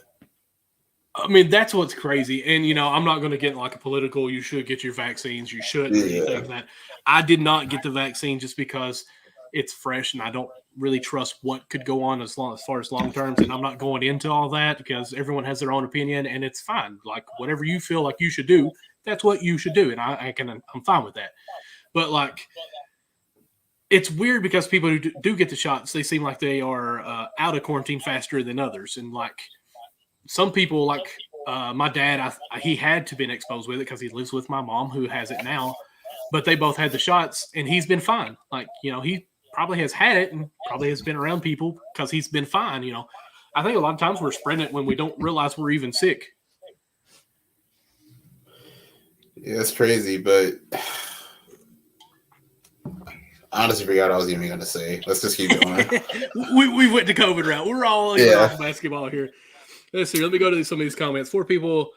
I mean, that's what's crazy. And I'm not going to get like a political. You should get your vaccines. You shouldn't. Anything like that. I did not get the vaccine just because it's fresh and I don't really trust what could go on as far as long terms. And I'm not going into all that because everyone has their own opinion and it's fine. Like whatever you feel like you should do, that's what you should do. And I'm fine with that. But like, it's weird because people who do get the shots, they seem like they are out of quarantine faster than others. And like some people, like my dad, he had to been exposed with it because he lives with my mom who has it now. But they both had the shots and he's been fine. Like, he probably has had it and probably has been around people because he's been fine. I think a lot of times we're spreading it when we don't realize we're even sick. Yeah, it's crazy, but I honestly forgot what I was even going to say. Let's just keep going. we went to COVID route. We're all off basketball here. Let's see. Let me go to some of these comments. 4 people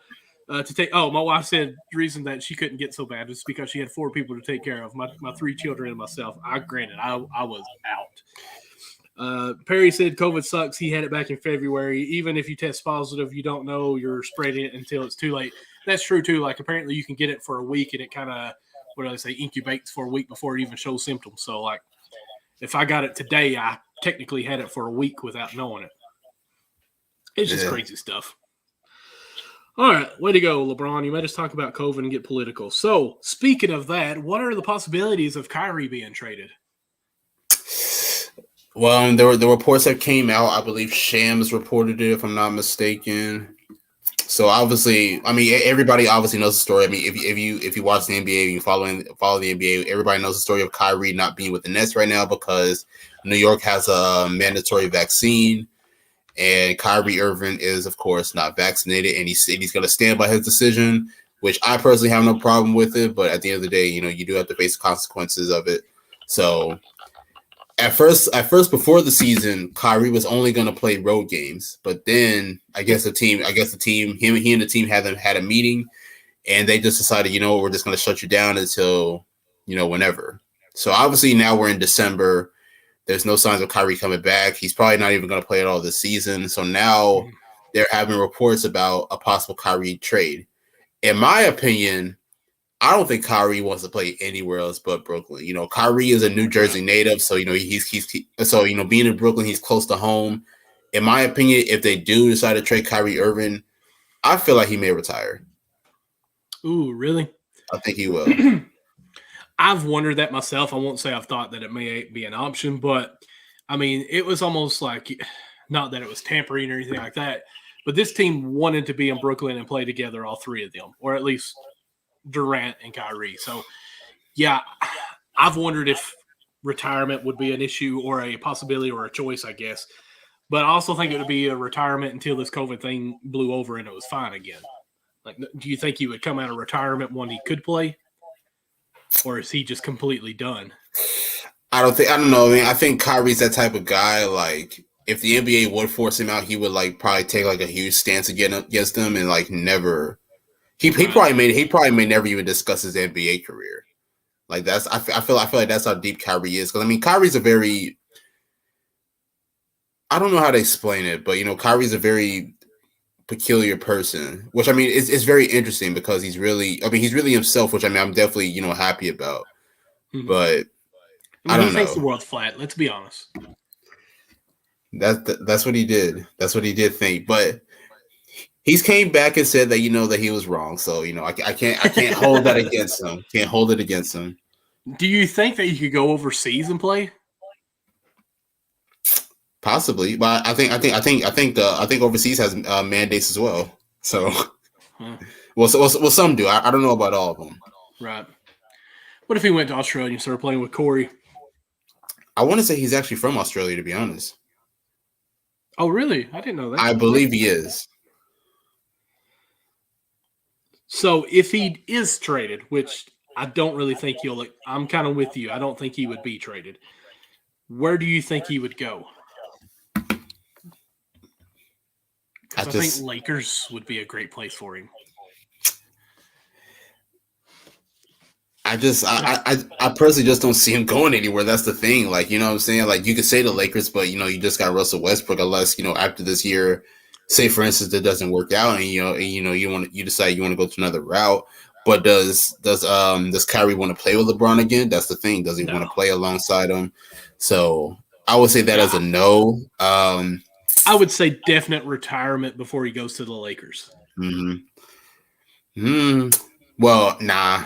to take. Oh, my wife said the reason that she couldn't get so bad is because she had 4 people to take care of, my 3 children and myself. I was out. Perry said COVID sucks. He had it back in February. Even if you test positive, you don't know you're spreading it until it's too late. That's true too. Like apparently you can get it for a week and it kind of, what do they say, incubates for a week before it even shows symptoms. So like if I got it today, I technically had it for a week without knowing it. It's just crazy stuff. All right, way to go, LeBron. You made us talk about COVID and get political. So speaking of that, what are the possibilities of Kyrie being traded? Well, there were the reports that came out. I believe Shams reported it, if I'm not mistaken. So obviously, I mean, everybody obviously knows the story. I mean, if you watch the NBA and you follow the NBA, everybody knows the story of Kyrie not being with the Nets right now because New York has a mandatory vaccine, and Kyrie Irving is, of course, not vaccinated, and he's going to stand by his decision, which I personally have no problem with it. But at the end of the day, you do have to face the consequences of it. So. At first, before the season, Kyrie was only going to play road games. But then, he and the team had a meeting, and they just decided, we're just going to shut you down until, whenever. So obviously now we're in December. There's no signs of Kyrie coming back. He's probably not even going to play at all this season. So now they're having reports about a possible Kyrie trade. In my opinion, I don't think Kyrie wants to play anywhere else but Brooklyn. Kyrie is a New Jersey native, so being in Brooklyn, he's close to home. In my opinion, if they do decide to trade Kyrie Irving, I feel like he may retire. Ooh, really? I think he will. I've wondered that myself. I won't say I've thought that it may be an option, but I mean, it was almost like, not that it was tampering or anything like that, but this team wanted to be in Brooklyn and play together, all three of them, or at least Durant and Kyrie. So, yeah, I've wondered if retirement would be an issue or a possibility or a choice, I guess. But I also think it would be a retirement until this COVID thing blew over and it was fine again. Like, do you think he would come out of retirement when he could play? Or is he just completely done? I don't know. I mean, I think Kyrie's that type of guy. Like, if the NBA would force him out, he would like probably take like a huge stance against them and like never. He probably may never even discuss his NBA career. Like that's I feel like that's how deep Kyrie is. Because I mean, Kyrie's a very, I don't know how to explain it, but Kyrie's a very peculiar person, which I mean it's very interesting because he's really himself, which I mean I'm definitely happy about. Mm-hmm. But I mean, he thinks the world's flat. Let's be honest. That's what he did. That's what he did think. But he's came back and said that that he was wrong. So I can't hold that against him. Can't hold it against him. Do you think that you could go overseas and play? Possibly, but I think overseas has mandates as well. So, well, some do. I don't know about all of them. Right. What if he went to Australia and started playing with Corey? I want to say he's actually from Australia, to be honest. Oh, really? I didn't know that. I believe he is. So if he is traded, which I don't really think I'm kind of with you. I don't think he would be traded. Where do you think he would go? I think Lakers would be a great place for him. I personally just don't see him going anywhere. That's the thing. Like, you know what I'm saying? Like, you could say the Lakers, but, you just got Russell Westbrook unless, after this year, say, for instance, it doesn't work out and, you decide you want to go to another route. But does Kyrie want to play with LeBron again? That's the thing. Does he want to play alongside him? So I would say that as a no. I would say definite retirement before he goes to the Lakers. Well, nah.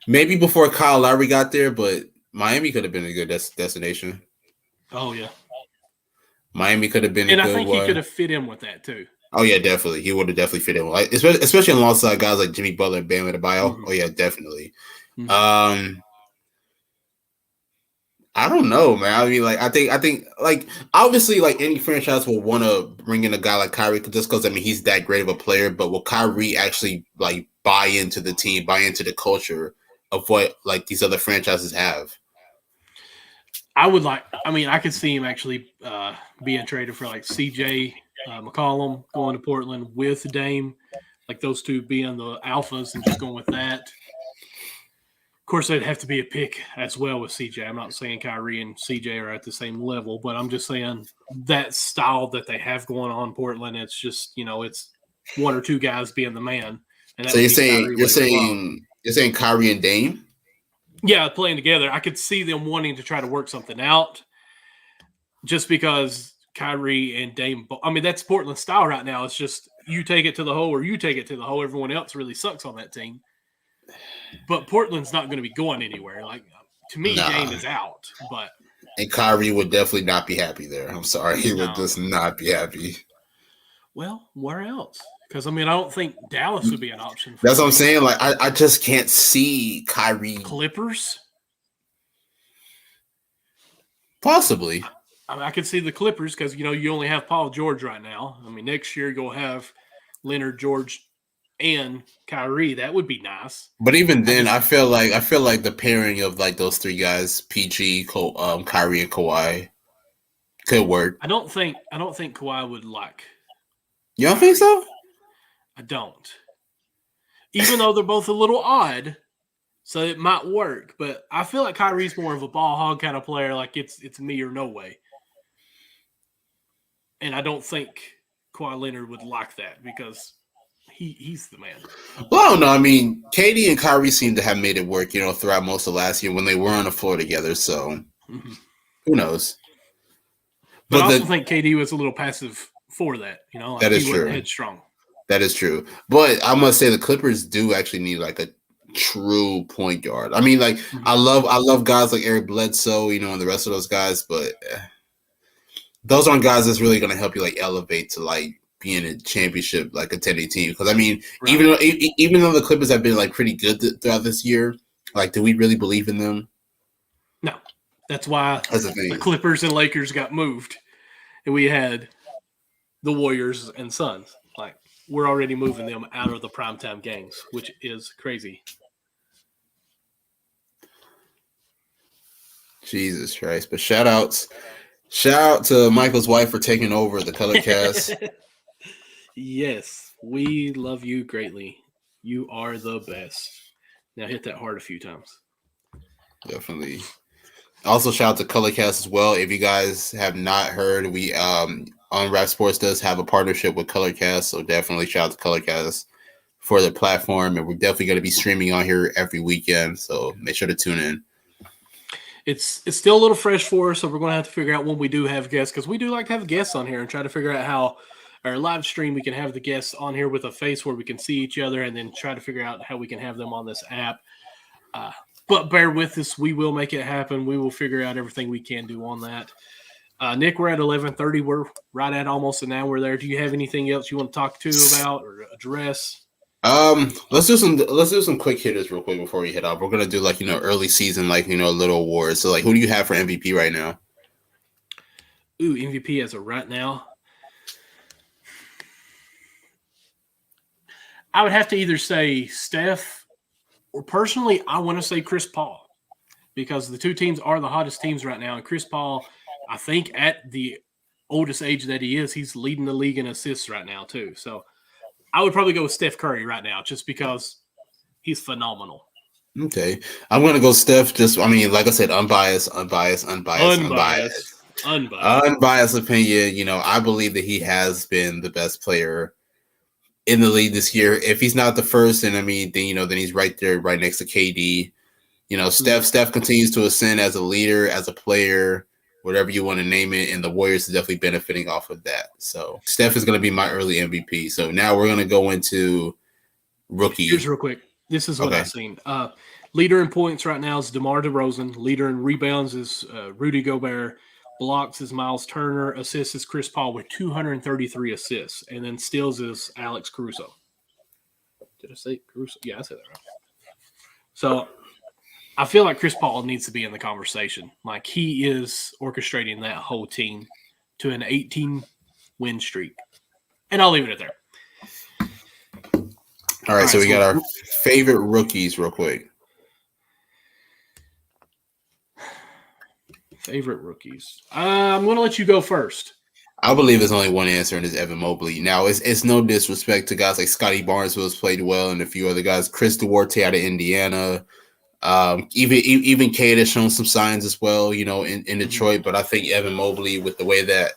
Maybe before Kyle Lowry got there, but Miami could have been a good destination. Oh, yeah. Miami could have been a good one. And I think he could have fit in with that, too. Oh, yeah, definitely. He would have definitely fit in. Like, especially alongside guys like Jimmy Butler and Bam Adebayo. Mm-hmm. Oh, yeah, definitely. Mm-hmm. I don't know, man. I mean, like, I think, like, obviously, like, any franchise will want to bring in a guy like Kyrie just because, I mean, he's that great of a player. But will Kyrie actually, like, buy into the team, buy into the culture of what, like, these other franchises have? I could see him actually being traded for, like, CJ McCollum going to Portland with Dame. Like, those two being the alphas and just going with that. Of course, they'd have to be a pick as well with CJ. I'm not saying Kyrie and CJ are at the same level, but I'm just saying that style that they have going on in Portland, it's just, it's one or two guys being the man. And so you're saying Kyrie and Dame? Yeah, playing together. I could see them wanting to try to work something out just because Kyrie and Dame, I mean, that's Portland's style right now. It's just you take it to the hole or you take it to the hole. Everyone else really sucks on that team. But Portland's not going to be going anywhere. Like, to me, Dame is out. And Kyrie would definitely not be happy there. I'm sorry. He would just not be happy. Well, where else? Because, I mean, I don't think Dallas would be an option. That's what I'm saying. Like, I just can't see Kyrie. Clippers? Possibly. I mean, I could see the Clippers because, you only have Paul George right now. I mean, next year you'll have Leonard, George, and Kyrie. That would be nice. But even then, I feel like the pairing of, like, those three guys, PG, Kyrie, and Kawhi, could work. I don't think Kawhi would like. You don't think so? I don't. Even though they're both a little odd, so it might work. But I feel like Kyrie's more of a ball hog kind of player. Like, it's me or no way. And I don't think Kawhi Leonard would like that because he's the man. Well, I don't know. I mean, KD and Kyrie seem to have made it work, throughout most of last year when they were on the floor together. So, Who knows? But I also think KD was a little passive for that. Like that is true. Headstrong. That is true. But I must say the Clippers do actually need, like, a true point guard. I mean, like, I love guys like Eric Bledsoe, and the rest of those guys, but those aren't guys that's really going to help you like elevate to like being a championship like contending team. Because I mean, Right. even though the Clippers have been like pretty good throughout this year, like, do we really believe in them? No, that's why That's the thing. the Clippers and Lakers got moved, and we had the Warriors and Suns. Like, we're already moving them out of the primetime games, which is crazy. Jesus Christ! But shout out to Michael's wife for taking over the color cast. Yes, we love you greatly. You are the best. Now hit that hard a few times. Definitely. Also, shout out to Colorcast as well. If you guys have not heard, we Unwrapped Sports does have a partnership with Colorcast, so definitely shout out to Colorcast for the platform, and we're definitely going to be streaming on here every weekend. So make sure to tune in. It's still a little fresh for us, so we're going to have to figure out when we do have guests, because we do like to have guests on here and try to figure out how our live stream we can have the guests on here with a face where we can see each other, and then try to figure out how we can have them on this app. But bear with us. We will make it happen. We will figure out everything we can do on that. Nick, we're at 11:30. We're right at almost an hour there. Do you have anything else you want to talk to about or address? Let's do some quick hitters real quick before we head off. We're gonna do like early season a little awards. So like, who do you have for MVP right now? Ooh, MVP as of right now. I would have to either say Steph, or personally, I want to say Chris Paul, because the two teams are the hottest teams right now. And Chris Paul, I think at the oldest age that he is, he's leading the league in assists right now too. So I would probably go with Steph Curry right now, just because he's phenomenal. Okay. I'm going to go Steph. Like I said, unbiased opinion. I believe that he has been the best player in the league this year. If he's not the first, then he's right there, right next to KD. Steph continues to ascend as a leader, as a player, whatever you want to name it, and the Warriors are definitely benefiting off of that. So Steph is going to be my early MVP. So now we're going to go into rookie. Here's real quick. This is what I've seen. Leader in points right now is DeMar DeRozan. Leader in rebounds is Rudy Gobert. Blocks is Miles Turner. Assists is Chris Paul with 233 assists. And then steals is Alex Caruso. Did I say Caruso? Yeah, I said that right. So I feel like Chris Paul needs to be in the conversation. Like, he is orchestrating that whole team to an 18-win streak. And I'll leave it at there. All right, so we got our favorite rookies real quick. Favorite rookies. I'm going to let you go first. I believe there's only one answer, and it's Evan Mobley. Now, it's no disrespect to guys like Scotty Barnes, who has played well, and a few other guys. Chris Duarte out of Indiana. Even Cade has shown some signs as well, in Detroit. But I think Evan Mobley, with the way that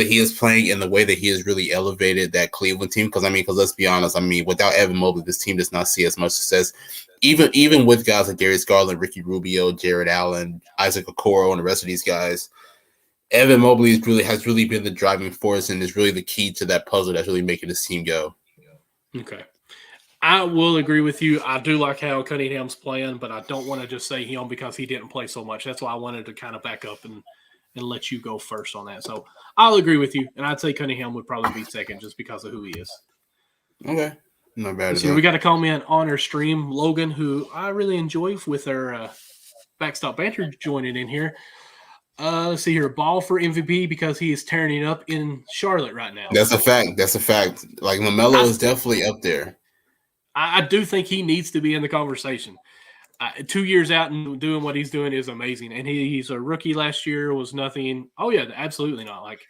he is playing and the way that he has really elevated that Cleveland team, because let's be honest, without Evan Mobley, this team does not see as much success. Even with guys like Darius Garland, Ricky Rubio, Jared Allen, Isaac Okoro, and the rest of these guys, Evan Mobley has really been the driving force and is really the key to that puzzle that's really making this team go. Okay. I will agree with you. I do like how Cunningham's playing, but I don't want to just say him because he didn't play so much. That's why I wanted to kind of back up and let you go first on that. So I'll agree with you, and I'd say Cunningham would probably be second just because of who he is. Okay. Not bad. So we got a comment on our stream, Logan, who I really enjoy with our Backstop Banter joining in here. Let's see here. Ball for MVP because he is tearing it up in Charlotte right now. That's a fact. Like, LaMelo is definitely up there. I do think he needs to be in the conversation. 2 years out and doing what he's doing is amazing. And he's a rookie last year, was nothing. Oh, yeah, absolutely not. Like,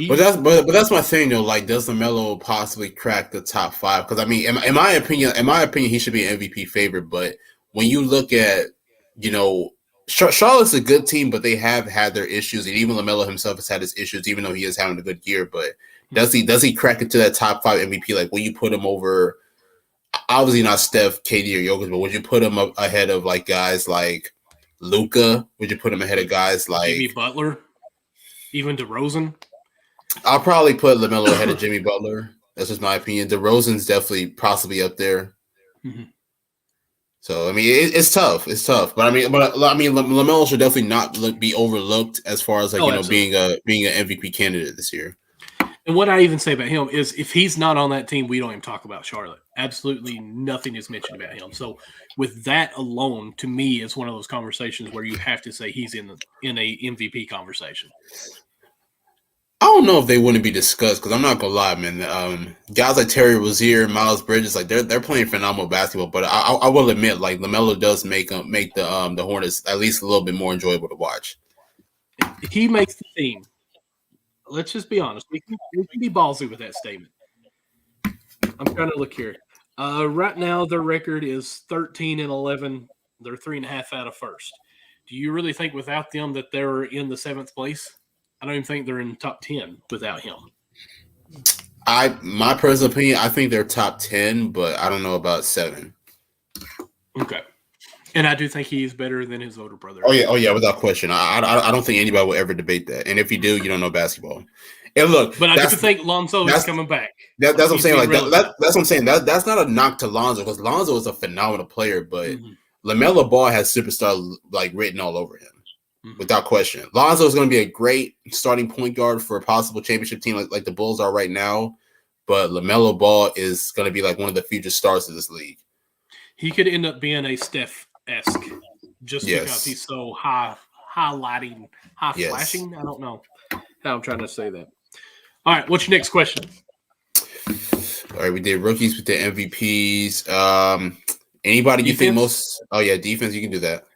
but that's my thing though. Like, does LaMelo possibly crack the top five? Because in my opinion, he should be an MVP favorite. But when you look at, Charlotte's a good team, but they have had their issues, and even LaMelo himself has had his issues, even though he is having a good year. But does he crack into that top five MVP? Like, will you put him over? Obviously not Steph, KD, or Jokic, but would you put him up ahead of like guys like Luka? Would you put him ahead of guys like Jimmy Butler, even DeRozan? I'll probably put LaMelo ahead of Jimmy Butler. That's just my opinion. DeRozan's definitely possibly up there. Mm-hmm. So I mean, it's tough. It's tough, but I mean, Lamelo should definitely not be overlooked as far as Absolutely. being an MVP candidate this year. And what I even say about him is if he's not on that team, we don't even talk about Charlotte. Absolutely nothing is mentioned about him. So with that alone, to me, it's one of those conversations where you have to say he's in a MVP conversation. I don't know if they wouldn't be discussed because I'm not gonna lie, man. Guys like Terry Rozier, Miles Bridges, like they're playing phenomenal basketball. But I will admit, like Lamelo does make the Hornets at least a little bit more enjoyable to watch. He makes the team. Let's just be honest. We can be ballsy with that statement. I'm trying to look here. Right now, their record is 13-11. They're 3.5 out of first. Do you really think without them that they're in the 7th place? I don't even think they're in the top 10 without him. My personal opinion, I think they're top 10, but I don't know about 7. Okay. And I do think he's better than his older brother. Oh yeah, without question. I don't think anybody will ever debate that. And if you do, you don't know basketball. And look, but I do think Lonzo is coming back. That's what I'm saying. Like that's what I'm saying. That's not a knock to Lonzo because Lonzo is a phenomenal player, but LaMelo Ball has superstar like written all over him. Without question. Lonzo is going to be a great starting point guard for a possible championship team like the Bulls are right now, but LaMelo Ball is going to be like one of the future stars of this league. He could end up being a Steph-esque just because he's so highlighting, flashing. I don't know how I'm trying to say that. All right, what's your next question? All right, we did rookies, we did MVPs. Anybody defense? You think most – oh, yeah, defense, you can do that.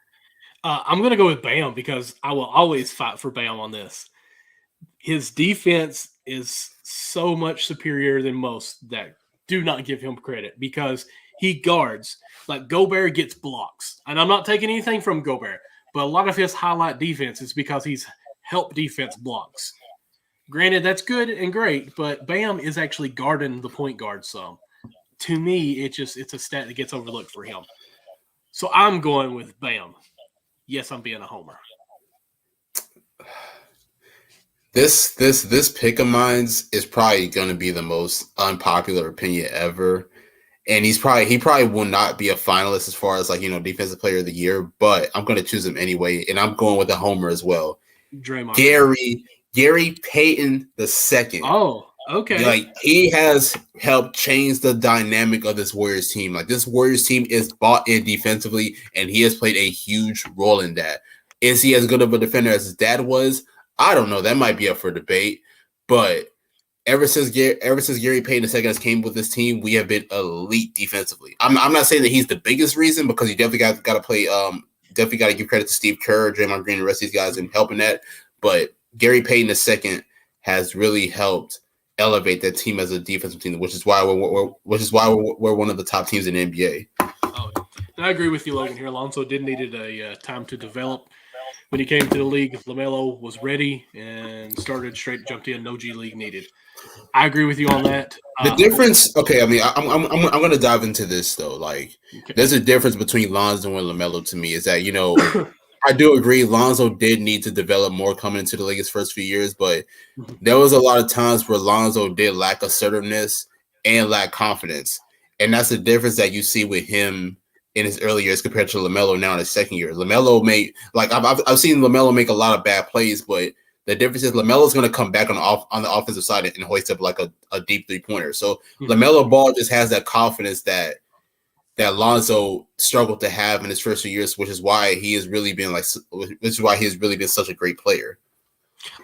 I'm going to go with Bam because I will always fight for Bam on this. His defense is so much superior than most that do not give him credit because he guards. Like Gobert gets blocks. And I'm not taking anything from Gobert, but a lot of his highlight defense is because he's helped defense blocks. Granted, that's good and great, but Bam is actually guarding the point guard some. To me, it's a stat that gets overlooked for him. So I'm going with Bam. Yes, I'm being a homer. This pick of mine's is probably going to be the most unpopular opinion ever, and he probably will not be a finalist as far as defensive player of the year. But I'm going to choose him anyway, and I'm going with a homer as well. Draymond. Gary Payton II. Oh, okay. Like he has helped change the dynamic of this Warriors team. Like this Warriors team is bought in defensively, and he has played a huge role in that. Is he as good of a defender as his dad was? I don't know. That might be up for debate. But ever since Gary Payton II has came with this team, we have been elite defensively. I'm not saying that he's the biggest reason because you definitely got to play. Definitely got to give credit to Steve Kerr, Draymond Green, and the rest of these guys in helping that. But Gary Payton II has really helped elevate that team as a defensive team, which is why we're one of the top teams in the NBA. Oh, and I agree with you, Logan. Here, Alonso needed a time to develop. When he came to the league, LaMelo was ready and jumped in. No G League needed. I agree with you on that. The difference, okay. I mean, I'm going to dive into this though. Like, there's a difference between Lonzo and LaMelo to me. Is that I do agree Lonzo did need to develop more coming into the league his first few years, but there was a lot of times where Lonzo did lack assertiveness and lack confidence. And that's the difference that you see with him in his early years compared to LaMelo now in his second year. LaMelo I've seen LaMelo make a lot of bad plays, but the difference is LaMelo's going to come back on the offensive side and hoist up like a deep 3-pointer. So LaMelo Ball just has that confidence that Lonzo struggled to have in his first few years, which is why he has really been such a great player.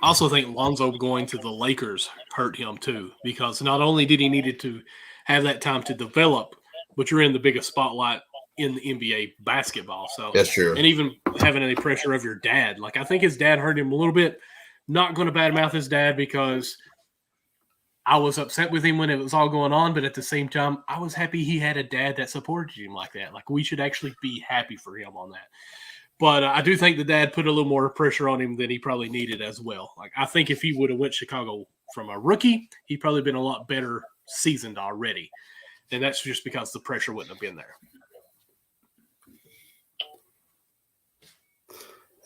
I also think Lonzo going to the Lakers hurt him too, because not only did he needed to have that time to develop, but you're in the biggest spotlight in the NBA basketball. So that's true. And even having any pressure of your dad. Like I think his dad hurt him a little bit. Not going to badmouth his dad because I was upset with him when it was all going on, but at the same time, I was happy he had a dad that supported him like that. Like we should actually be happy for him on that. But I do think the dad put a little more pressure on him than he probably needed as well. Like I think if he would have went Chicago from a rookie, he'd probably been a lot better seasoned already. And that's just because the pressure wouldn't have been there.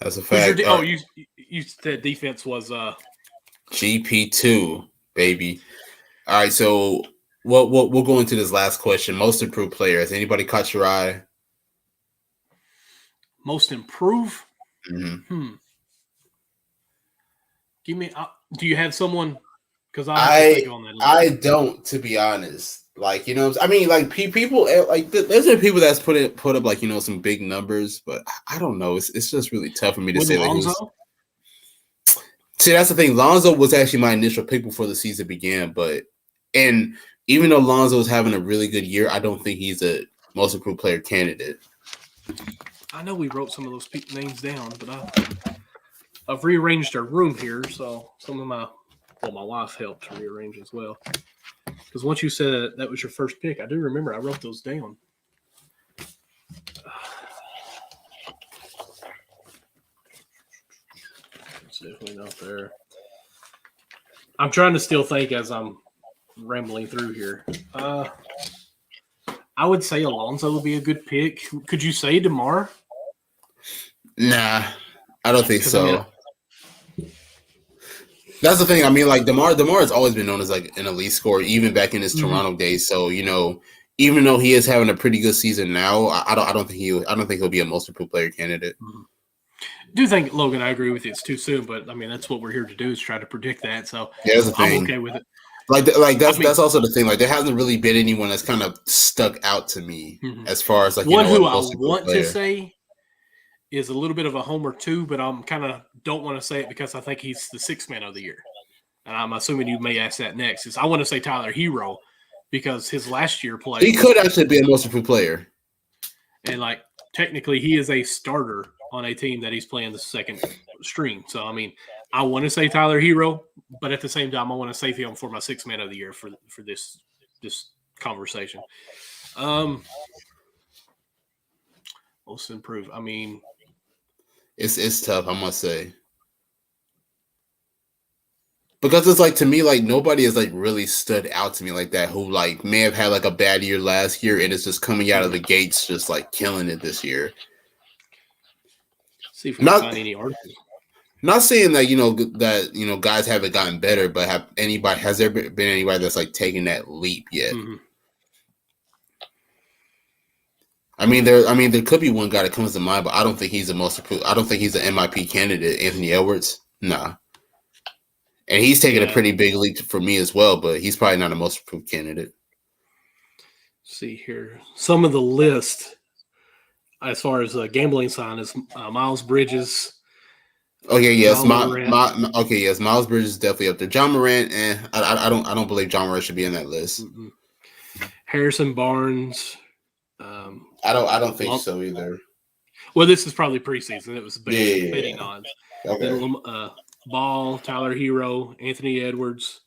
That's a fact. You said defense was GP2, baby. All right, so we'll go into this last question. Most improved player. Has anybody caught your eye? Most improved? Mm-hmm. Give me. Do you have someone? Because I think on that list. I don't, to be honest. Like, you know, I mean, like people like there's been people that's put up like, you know, some big numbers, but I don't know. It's just really tough for me to say Lonzo? like See, that's the thing. Lonzo was actually my initial pick before the season began, and even though Lonzo is having a really good year, I don't think he's a most improved player candidate. I know we wrote some of those names down, but I've rearranged our room here, so some of my wife helped to rearrange as well. Because once you said that was your first pick, I do remember I wrote those down. It's definitely not there. I'm trying to still think as I'm rambling through here. I would say Alonzo would be a good pick. Could you say DeMar? Nah, I don't think so. That's the thing. I mean, like DeMar has always been known as like an elite scorer, even back in his Toronto days. So, you know, even though he is having a pretty good season now, I don't think he'll be a most improved player candidate. I do think, Logan, I agree with you. It's too soon, but I mean that's what we're here to do is try to predict that. So that's the thing. I'm okay with it. That's also the thing. Like there hasn't really been anyone that's kind of stuck out to me as far as like one who I want to say is a little bit of a homer too, but I'm kind of don't want to say it because I think he's the sixth man of the year, and I'm assuming you may ask that next. Is I want to say Tyler Hero because his last year play he could actually be a most improved player, and like technically he is a starter on a team that he's playing the second string. So I mean, I want to say Tyler Hero, but at the same time, I want to save him for my sixth man of the year for this conversation. Most improved. I mean, it's tough, I must say, because it's like to me, like nobody has like really stood out to me like that who like may have had like a bad year last year and is just coming out of the gates just like killing it this year. See if we can find any articles. Not saying that guys haven't gotten better, but has there been anybody that's like taking that leap yet? Mm-hmm. I mean, there could be one guy that comes to mind, but I don't think he's the most approved. I don't think he's an MIP candidate. Anthony Edwards, nah, and he's taking a pretty big leap for me as well, but he's probably not a most approved candidate. See here, some of the list as far as gambling sign is Miles Bridges. Okay, yes, Miles Bridges is definitely up there. John Morant, I don't believe John Morant should be in that list. Mm-hmm. Harrison Barnes. I don't think so either. Well, this is probably preseason. It was betting odds. Okay. Then, Ball, Tyler Hero, Anthony Edwards.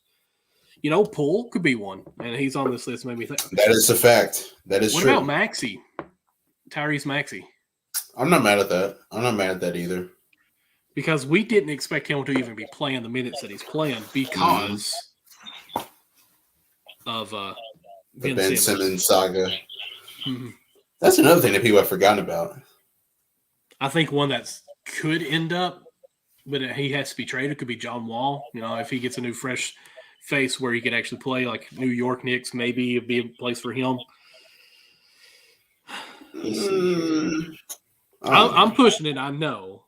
You know, Poole could be one, and he's on this list. Made me think. That is a fact. That is true. What about Maxey? Tyrese Maxey. I'm not mad at that. I'm not mad at that either. Because we didn't expect him to even be playing the minutes that he's playing because of the Ben Simmons saga. Mm-hmm. That's another thing that people have forgotten about. I think one that could end up, but he has to be traded, could be John Wall. You know, if he gets a new fresh face where he could actually play, like New York Knicks, maybe it'd be a place for him. I'm pushing it, I know.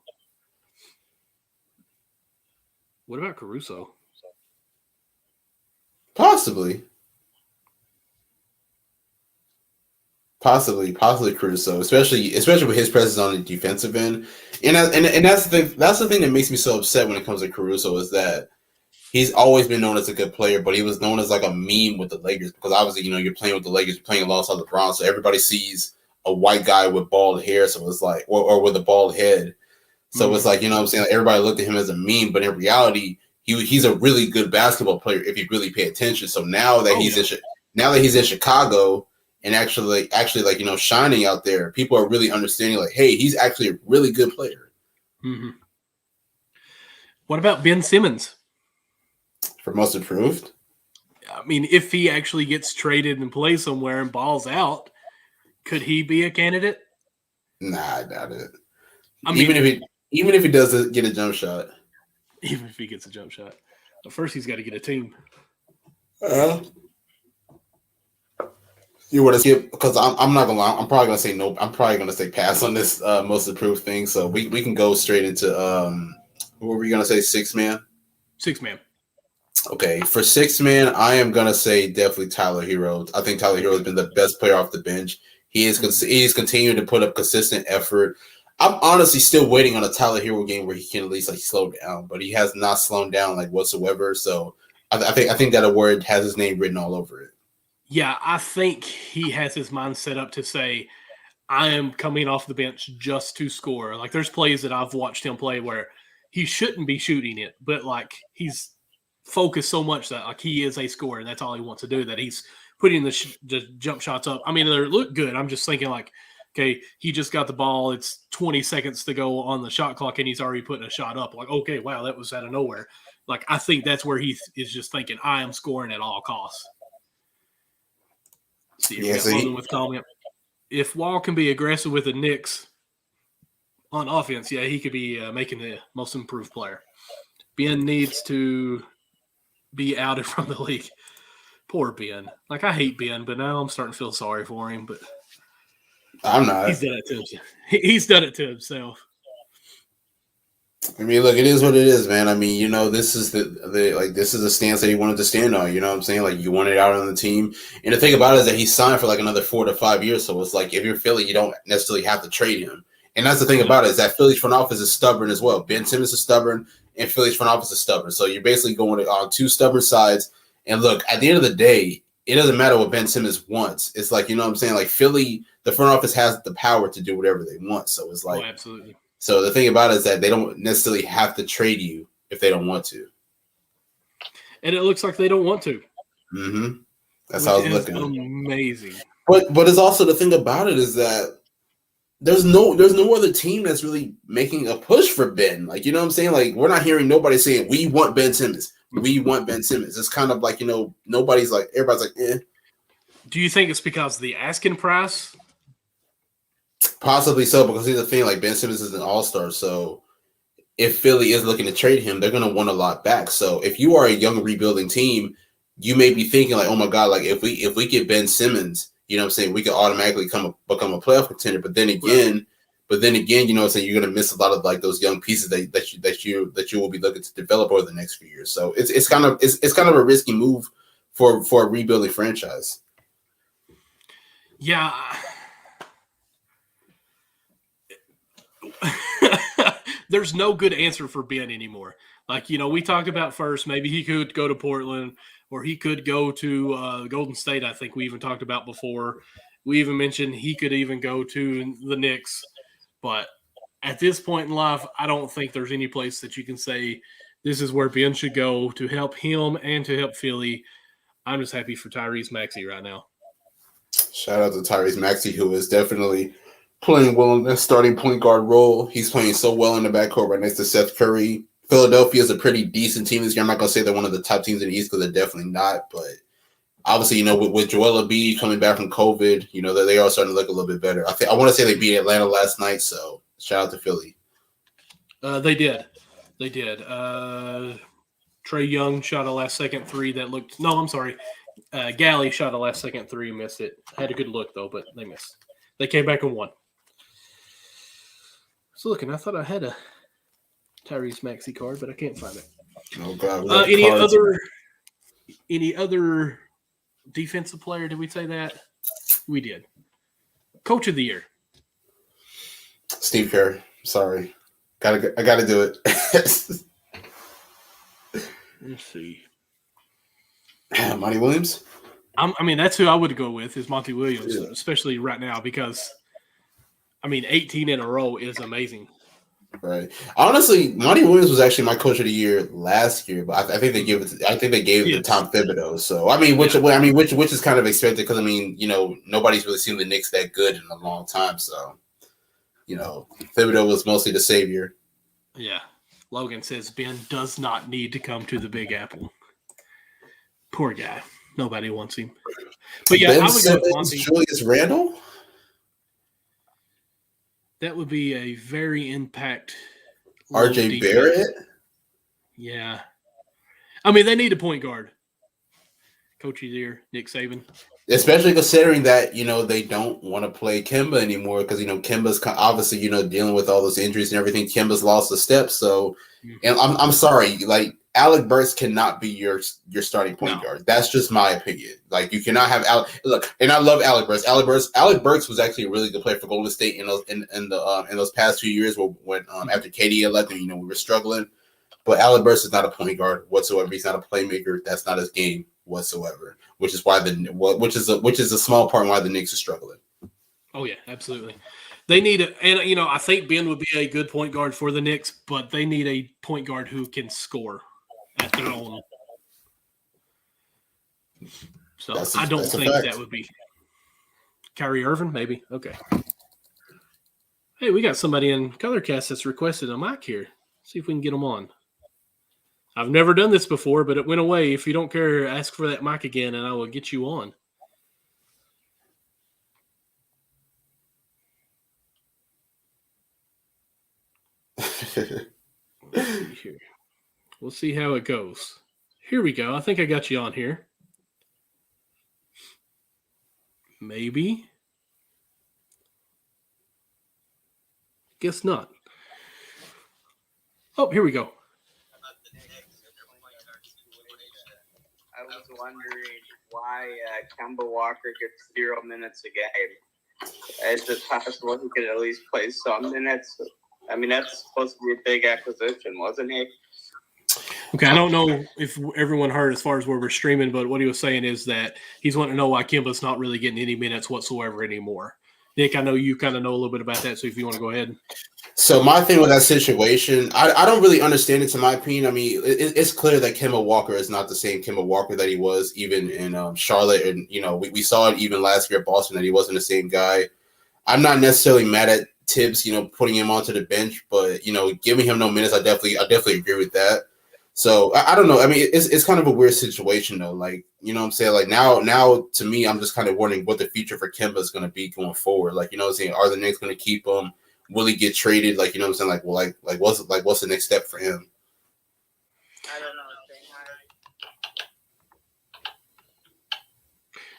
What about Caruso? Possibly Caruso, especially with his presence on the defensive end, and that's the thing that makes me so upset when it comes to Caruso is that he's always been known as a good player, but he was known as like a meme with the Lakers because obviously you're playing with the Lakers, you're playing alongside LeBron, so everybody sees a white guy with bald hair, so it's like or with a bald head, so it's like what I'm saying, like, everybody looked at him as a meme, but in reality he's a really good basketball player if you really pay attention. So now that he's in Chicago. And actually, like shining out there, people are really understanding. Like, hey, he's actually a really good player. Mm-hmm. What about Ben Simmons for most improved? I mean, if he actually gets traded and plays somewhere and balls out, could he be a candidate? Nah, I doubt it. I mean, even if he does get a jump shot, even if he gets a jump shot, but first he's got to get a team. You want to skip because I'm not gonna lie. I'm probably gonna say no. I'm probably gonna say pass on this most improved thing. So we can go straight into what were we gonna say? Six man. 6-man. Okay, for six man, I am gonna say definitely Tyler Hero. I think Tyler Hero has been the best player off the bench. He's continuing to put up consistent effort. I'm honestly still waiting on a Tyler Hero game where he can at least like slow down, but he has not slowed down like whatsoever. So I think that award has his name written all over it. Yeah, I think he has his mind set up to say, I am coming off the bench just to score. Like there's plays that I've watched him play where he shouldn't be shooting it, but like he's focused so much that like he is a scorer and that's all he wants to do, that he's putting the jump shots up. I mean, they look good. I'm just thinking like, okay, he just got the ball. It's 20 seconds to go on the shot clock and he's already putting a shot up. Like, okay, wow, that was out of nowhere. Like, I think that's where he is just thinking, I am scoring at all costs. See, with comment. If Wall can be aggressive with the Knicks on offense, yeah, he could be making the most improved player. Ben needs to be outed from the league. Poor Ben. Like, I hate Ben, but now I'm starting to feel sorry for him. But I'm not. He's done it to himself. He's done it to himself. I mean, look, it is what it is, man. I mean, you know, this is this is the stance that he wanted to stand on. You know what I'm saying? Like, you want it out on the team. And the thing about it is that he signed for like another 4 to 5 years. So it's like if you're Philly, you don't necessarily have to trade him. And that's the thing about it, is that Philly's front office is stubborn as well. Ben Simmons is stubborn, and Philly's front office is stubborn. So you're basically going on two stubborn sides. And look, at the end of the day, it doesn't matter what Ben Simmons wants. It's like, you know what I'm saying? Like Philly, the front office has the power to do whatever they want. So it's like, absolutely. So the thing about it is that they don't necessarily have to trade you if they don't want to. And it looks like they don't want to. Mm-hmm. That's how I was looking. Amazing. But it's also the thing about it is that there's no other team that's really making a push for Ben. Like, you know what I'm saying? Like, we're not hearing nobody saying we want Ben Simmons. We want Ben Simmons. It's kind of like, you know, everybody's like, eh. Do you think it's because of the asking price? Possibly so, because here's the thing, like Ben Simmons is an all-star, so if Philly is looking to trade him, they're going to want a lot back. So if you are a young rebuilding team, you may be thinking like, oh my God, like if we get Ben Simmons, you know what I'm saying, we could automatically become a playoff contender. But then again, you know what I'm saying, you're going to miss a lot of like those young pieces that you will be looking to develop over the next few years. So it's kind of a risky move for a rebuilding franchise. Yeah. There's no good answer for Ben anymore. Like, you know, we talked about first, maybe he could go to Portland or he could go to Golden State. I think we even talked about before. We even mentioned he could even go to the Knicks. But at this point in life, I don't think there's any place that you can say this is where Ben should go to help him and to help Philly. I'm just happy for Tyrese Maxey right now. Shout out to Tyrese Maxey, who is definitely playing well in the starting point guard role. He's playing so well in the backcourt right next to Seth Curry. Philadelphia is a pretty decent team this year. I'm not going to say they're one of the top teams in the East because they're definitely not. But obviously, you know, with Joel Embiid coming back from COVID, you know, they are starting to look a little bit better. I want to say they beat Atlanta last night, so shout out to Philly. They did. Trae Young shot a last-second three that looked – no, I'm sorry. Galley shot a last-second three and missed it. Had a good look, though, but they missed. They came back and won. So, looking, I thought I had a Tyrese Maxey card, but I can't find it. Oh, God. Any other defensive player? Did we say that? We did. Coach of the year. Steve Kerr. Sorry. I got to do it. Let's see. Marty Williams? I mean, that's who I would go with is Monty Williams, especially right now because, 18 in a row is amazing. Right. Honestly, Marty Williams was actually my coach of the year last year, but I think they gave it to Tom Thibodeau. So which is kind of expected because you know, nobody's really seen the Knicks that good in a long time. So, you know, Thibodeau was mostly the savior. Yeah. Logan says Ben does not need to come to the Big Apple. Poor guy. Nobody wants him. But yeah, Ben I would go with Monty. Julius Randle? That would be a very impact. RJ Barrett? Yeah. They need a point guard. Coach of the year, Nick Saban. Especially considering that, they don't want to play Kemba anymore because, Kemba's obviously, dealing with all those injuries and everything. Kemba's lost a step. So, and I'm sorry, like Alec Burks cannot be your starting point guard. That's just my opinion. Like you cannot have look, and I love Alec Burks. Alec Burks was actually a really good player for Golden State in those past few years when after KD left and, we were struggling. But Alec Burks is not a point guard whatsoever. He's not a playmaker. That's not his game whatsoever. Which is why which is a small part why the Knicks are struggling. Oh yeah, absolutely. They need I think Ben would be a good point guard for the Knicks, but they need a point guard who can score at their own. So I don't think that would be Kyrie Irving, maybe. Okay. Hey, we got somebody in Colorcast that's requested a mic here. See if we can get them on. I've never done this before, but it went away. If you don't care, ask for that mic again, and I will get you on. Let's see here. We'll see how it goes. Here we go. I think I got you on here. Maybe. Guess not. Oh, here we go. I was wondering why Kemba Walker gets 0 minutes a game. Is it possible he could at least play some minutes? I mean, that's supposed to be a big acquisition, wasn't he? Okay, I don't know if everyone heard as far as where we're streaming, but what he was saying is that he's wanting to know why Kemba's not really getting any minutes whatsoever anymore. Nick, I know you kind of know a little bit about that, so if you want to go ahead. So my thing with that situation, I don't really understand it, to my opinion. I mean, it's clear that Kemba Walker is not the same Kemba Walker that he was even in Charlotte. And, we saw it even last year at Boston that he wasn't the same guy. I'm not necessarily mad at Tibbs, putting him onto the bench, but, giving him no minutes, I definitely agree with that. So I don't know. I mean, it's kind of a weird situation though. Like, you know what I'm saying? Like now to me, I'm just kind of wondering what the future for Kemba is going to be going forward. Like, you know what I'm saying? Are the Knicks going to keep him? Will he get traded? Like, you know what I'm saying? Like, well, what's the next step for him? I don't know.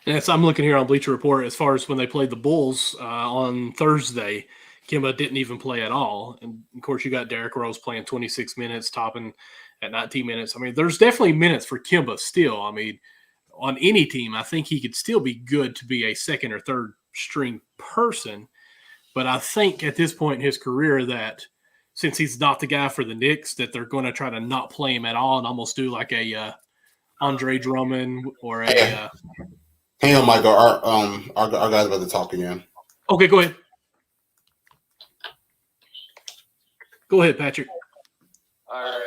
Yes, I'm looking here on Bleacher Report as far as when they played the Bulls on Thursday. Kemba didn't even play at all. And, of course, you got Derrick Rose playing 26 minutes, topping at 19 minutes. I mean, there's definitely minutes for Kemba still. I mean, on any team, I think he could still be good to be a second or third string person. But I think at this point in his career that since he's not the guy for the Knicks, that they're going to try to not play him at all and almost do like a Andre Drummond or a hang on, Michael. Our guy's about to talk again. Okay, go ahead. Go ahead, Patrick. All right.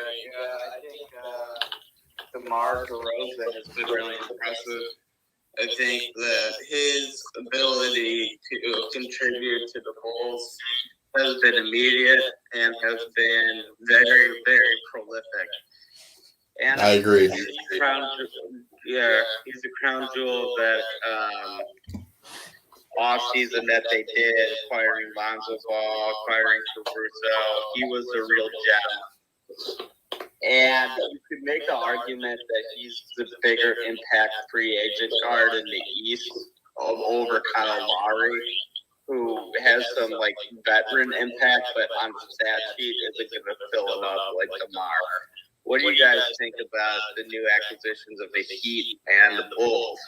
I think DeMar DeRozan has been really impressive. I think that his ability to contribute to the Bulls has been immediate and has been very, very prolific. And I agree. He's a crown jewel of that offseason that they did, acquiring Lonzo Ball, acquiring Caruso. He was a real gem. And you could make the argument that he's the bigger impact free agent guard in the East over Kyle Lowry, who has some like veteran impact, but on the stat sheet isn't going to fill it up like DeMar. What do you guys think about the new acquisitions of the Heat and the Bulls?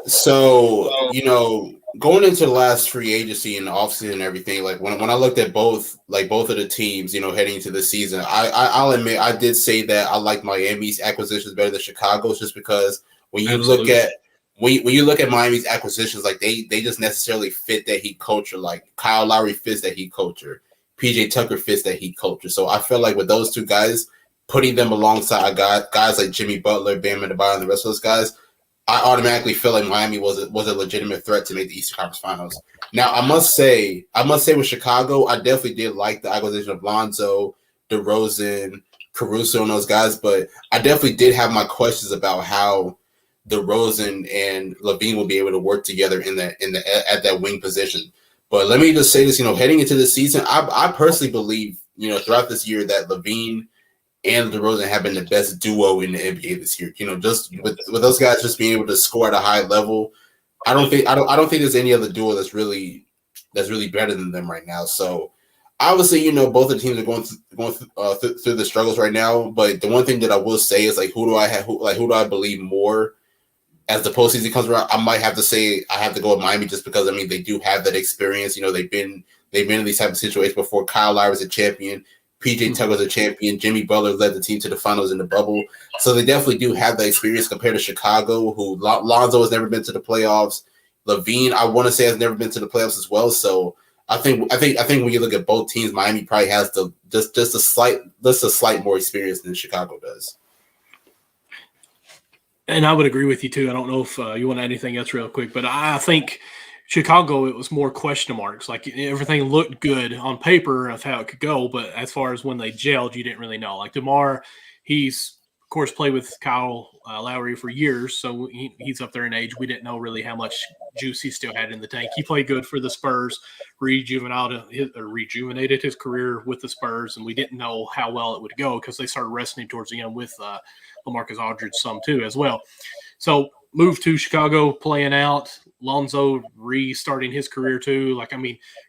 So, going into the last free agency and the offseason and everything, like when I looked at both of the teams, heading into the season, I'll admit I did say that I like Miami's acquisitions better than Chicago's, just because when you look at when you look at Miami's acquisitions, like they just necessarily fit that Heat culture. Like Kyle Lowry fits that Heat culture. PJ Tucker fits that Heat culture. So I feel like with those two guys, putting them alongside guys like Jimmy Butler, Bam Adebayo, and the rest of those guys, I automatically feel like Miami was a legitimate threat to make the Eastern Conference Finals. Now, I must say with Chicago, I definitely did like the acquisition of Lonzo, DeRozan, Caruso, and those guys, but I definitely did have my questions about how DeRozan and Levine will be able to work together at that wing position. But let me just say this, heading into the season, I personally believe, throughout this year that Levine and DeRozan have been the best duo in the NBA this year. Just with those guys just being able to score at a high level, I don't think there's any other duo that's really better than them right now. So obviously, both the teams are going through the struggles right now. But the one thing that I will say is who do I believe more as the postseason comes around? I might have to say I have to go with Miami just because they do have that experience. They've been in these type of situations before. Kyle Lowry's a champion. PJ Tucker's a champion. Jimmy Butler led the team to the finals in the bubble. So they definitely do have that experience compared to Chicago, who Lonzo has never been to the playoffs. LaVine, I want to say, has never been to the playoffs as well. So I think when you look at both teams, Miami probably has just a slight more experience than Chicago does. And I would agree with you too. I don't know if you want to add anything else real quick, but I think Chicago, it was more question marks. Everything looked good on paper of how it could go, but as far as when they gelled, you didn't really know. DeMar, he's of course played with Kyle Lowry for years, so he's up there in age. We didn't know really how much juice he still had in the tank. He played good for the Spurs, rejuvenated his career with the Spurs, and we didn't know how well it would go because they started resting towards the end with LaMarcus Aldridge some too as well. So moved to Chicago, playing out. Lonzo restarting his career too.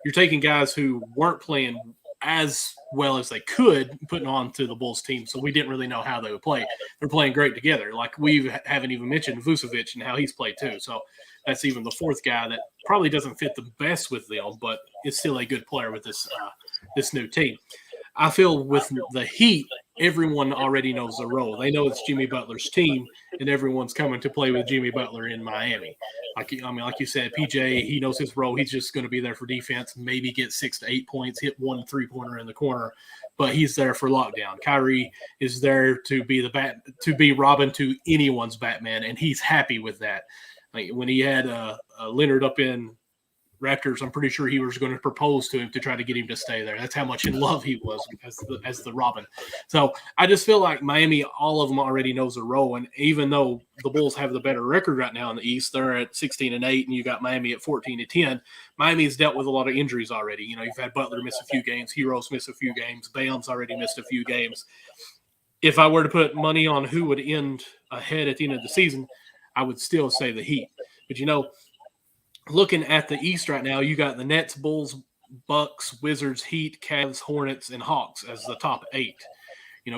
You're taking guys who weren't playing as well as they could, putting on to the Bulls team. So we didn't really know how they would play. They're playing great together. We haven't even mentioned Vucevic and how he's played too. So that's even the fourth guy that probably doesn't fit the best with them, but is still a good player with this new team. I feel with the Heat, everyone already knows the role. They know it's Jimmy Butler's team, and everyone's coming to play with Jimmy Butler in Miami. Like you said, PJ, he knows his role. He's just going to be there for defense, maybe get 6 to 8 points, hit 1 3-pointer in the corner, but he's there for lockdown. Kyrie is there to be Robin to anyone's Batman, and he's happy with that. When he had Leonard up in Raptors, I'm pretty sure he was going to propose to him to try to get him to stay there. That's how much in love he was as the Robin. So I just feel like Miami, all of them already knows the role. And even though the Bulls have the better record right now in the East, they're at 16-8, and you got Miami at 14-10. Miami's dealt with a lot of injuries already. You've had Butler miss a few games, Heroes miss a few games, Bam's already missed a few games. If I were to put money on who would end ahead at the end of the season, I would still say the Heat. But looking at the East right now, you got the Nets, Bulls, Bucks, Wizards, Heat, Cavs, Hornets, and Hawks as the top 8.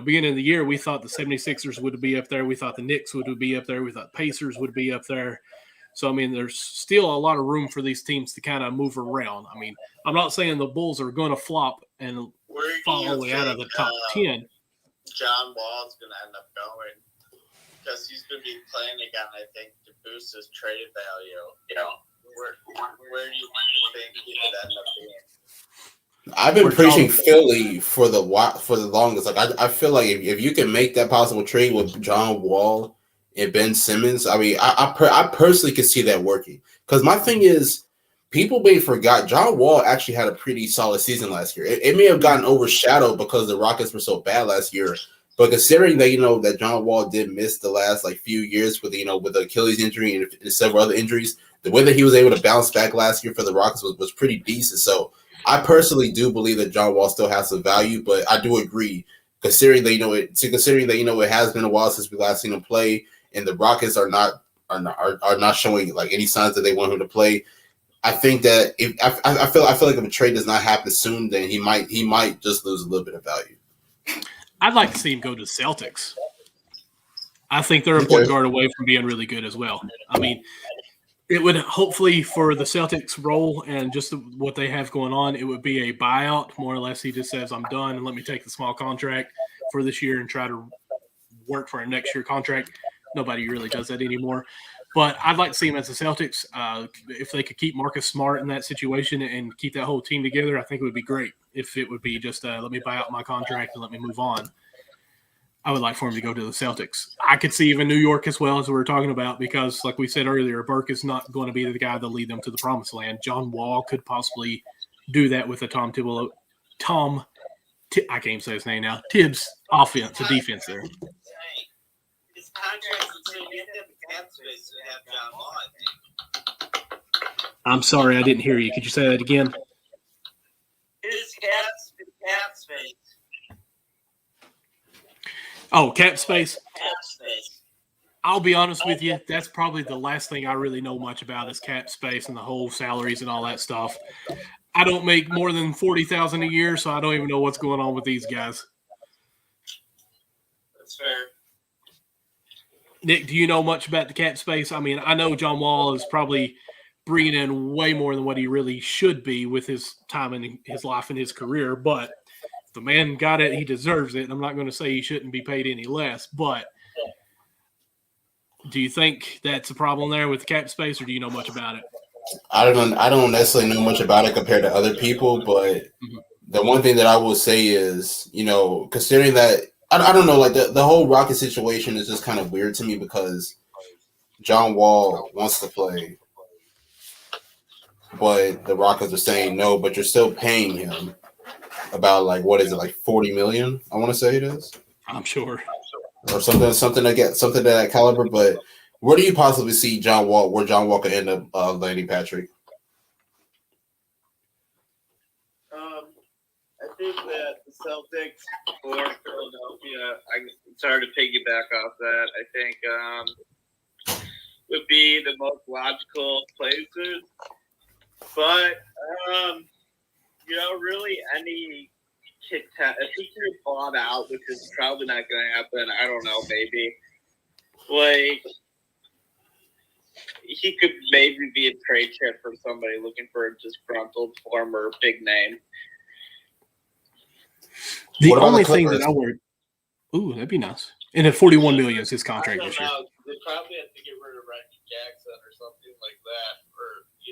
Beginning of the year, we thought the 76ers would be up there. We thought the Knicks would be up there. We thought Pacers would be up there. So, there's still a lot of room for these teams to kind of move around. I'm not saying the Bulls are going to flop and fall all the way out of the top 10. John Wall's going to end up going because he's going to be playing again, I think, to boost his trade value. Where do you think he could end up being? I've been preaching Philly for the longest. I feel like if you can make that possible trade with John Wall and Ben Simmons, I personally could see that working. Because my thing is, people may forgot John Wall actually had a pretty solid season last year. It may have gotten overshadowed because the Rockets were so bad last year. But considering that that John Wall did miss the last few years with with the Achilles injury and several other injuries, the way that he was able to bounce back last year for the Rockets was pretty decent. So I personally do believe that John Wall still has some value, but I do agree, considering that it has been a while since we last seen him play, and the Rockets are not showing any signs that they want him to play. I think that I feel like if a trade does not happen soon, then he might just lose a little bit of value. I'd like to see him go to the Celtics. I think they're a point guard away from being really good as well. It would hopefully for the Celtics role and just what they have going on, it would be a buyout. More or less, he just says, I'm done and let me take the small contract for this year and try to work for a next year contract. Nobody really does that anymore. But I'd like to see him as the Celtics. If they could keep Marcus Smart in that situation and keep that whole team together, I think it would be great. If it would be just let me buy out my contract and let me move on, I would like for him to go to the Celtics. I could see even New York as well, as we were talking about, because like we said earlier, Burke is not going to be the guy to lead them to the promised land. John Wall could possibly do that with a I can't even say his name now, Tibbs offense, a defense there. His contract is going to get him cap space to have John Wall, I think. I'm sorry, I didn't hear you. Could you say that again? His cap space. Oh, cap space. I'll be honest with you. That's probably the last thing I really know much about is cap space and the whole salaries and all that stuff. I don't make more than $40,000 a year, so I don't even know what's going on with these guys. That's fair. Nick, do you know much about the cap space? I mean, I know John Wall is probably bringing in way more than what he really should be with his time in his life and his career, but if the man got it, he deserves it. I'm not going to say he shouldn't be paid any less, but do you think that's a problem there with the cap space, or do you know much about it? I don't necessarily know much about it compared to other people, but the one thing that I will say is, considering that I don't know, like the whole Rocket situation is just kind of weird to me because John Wall wants to play, but the Rockets are saying no, but you're still paying him about like what is it, like $40 million? I want to say it is. I'm sure. Or something to that caliber. But where do you possibly see where John Wall could end up landing, Patrick? I think that the Celtics or Philadelphia, sorry to piggyback off that, I think would be the most logical places. But, really any if he can get bought out, which is probably not going to happen, I don't know, maybe. Like, he could maybe be a trade chip for somebody looking for a disgruntled former big name. The only thing that I would, that'd be nice. And at $41 million is his contract this year. They probably have to get rid of Reggie Jackson or something like that,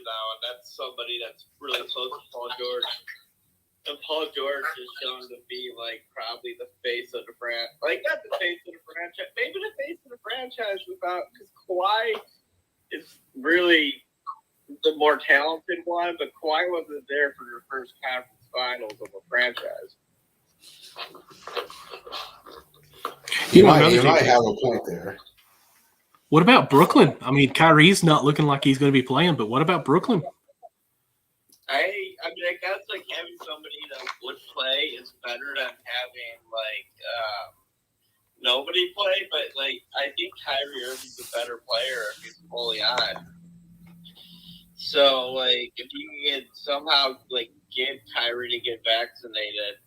and that's somebody that's really close to Paul George. And Paul George is shown to be probably the face of the franchise. Not the face of the franchise, maybe the face of the franchise because Kawhi is really the more talented one, but Kawhi wasn't there for the first conference finals of a franchise. You might have a point there. What about Brooklyn? I mean, Kyrie's not looking like he's going to be playing, but what about Brooklyn? I guess having somebody that would play is better than having nobody play. But I think Kyrie Irving's a better player if he's fully on. So if you can somehow get Kyrie to get vaccinated,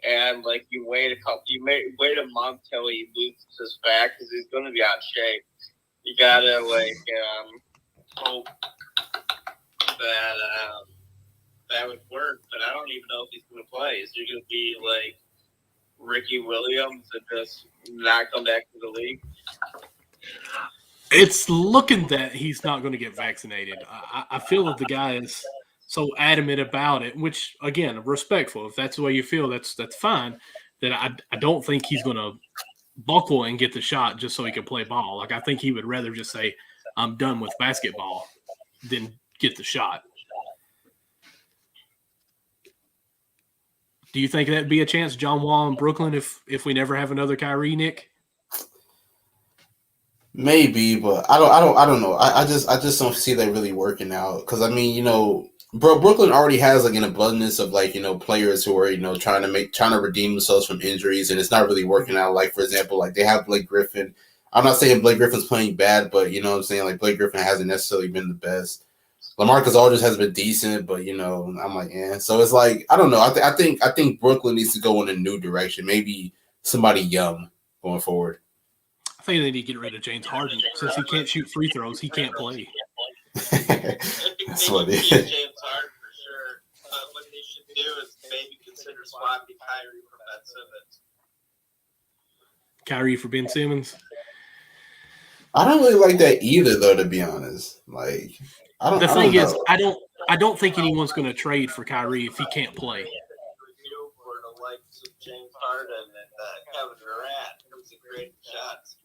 and you wait a month till he loses his back because he's going to be out of shape. You gotta hope that that would work, but I don't even know if he's going to play. Is he going to be Ricky Williams and just not come back to the league? It's looking that he's not going to get vaccinated. I feel that the guy is so adamant about it, which, again, respectful. If that's the way you feel, that's fine. That I don't think he's going to buckle and get the shot just so he can play ball. I think he would rather just say, I'm done with basketball than get the shot. Do you think that'd be a chance, John Wall in Brooklyn, if we never have another Kyrie, Nick? Maybe, but I don't know. I just don't see that really working out because Brooklyn already has an abundance of players who are trying to redeem themselves from injuries, and it's not really working out. For example, they have Blake Griffin. I'm not saying Blake Griffin's playing bad, but you know what I'm saying. Blake Griffin hasn't necessarily been the best. LaMarcus Aldridge has been decent, but I'm So it's I don't know. I think Brooklyn needs to go in a new direction. Maybe somebody young going forward. I think they need to get rid of James Harden since he can't shoot free throws. He can't play. That's what it is. James Harden for sure. What they should do is maybe consider swapping Kyrie for Ben Simmons. Kyrie for Ben Simmons. I don't really like that either, though. To be honest, I don't don't think anyone's going to trade for Kyrie if he can't play. For the likes of James Harden and Kevin Durant, who's a great shots.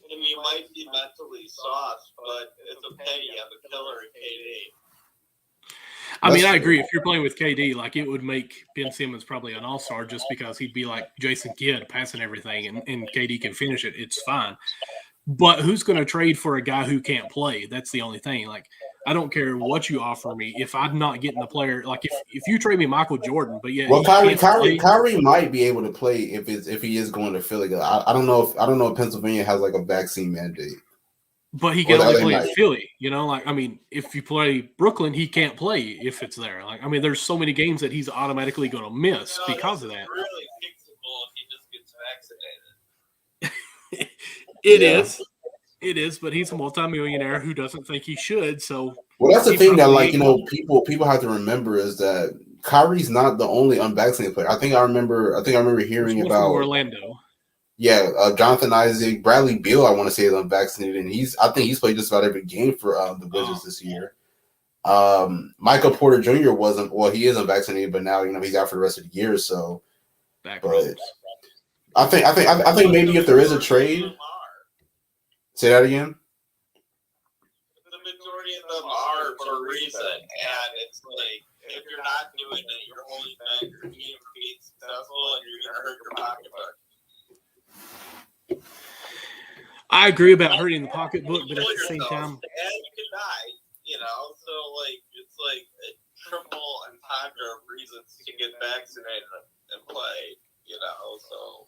And you might be mentally soft, but it's okay. You have a killer in KD. I mean, I agree. If you're playing with KD, it would make Ben Simmons probably an all-star just because he'd be like Jason Kidd passing everything and KD can finish it. It's fine. But who's going to trade for a guy who can't play? That's the only thing. I don't care what you offer me. If I'm not getting the player, like if you trade me Michael Jordan, but yeah, well, Kyrie might be able to play if he is going to Philly. I don't know if Pennsylvania has like a vaccine mandate. But he can only play in Philly, like, I mean, if you play Brooklyn, he can't play if it's there. Like, I mean, there's so many games that he's automatically going to miss because of that. It's really fixable if he just gets vaccinated. It is, but he's a multimillionaire who doesn't think he should. So, well, that's the thing that, like, people have to remember is that Kyrie's not the only unvaccinated player. I think I remember hearing about Orlando. Yeah, Jonathan Isaac, Bradley Beal, I want to say is unvaccinated, and I think he's played just about every game for the Wizards this year. Michael Porter Jr. wasn't. Well, he is unvaccinated, but now he's out for the rest of the year. So, I think maybe if there is a trade, say that again. The majority of them are for a reason, and it's like if you're not doing it, you're holding back your team from being successful, and you're going to hurt your pocketbook. I agree about hurting the pocketbook, but at the same time, and you can die, So like it's like a triple entendre of reasons to get vaccinated and play, So,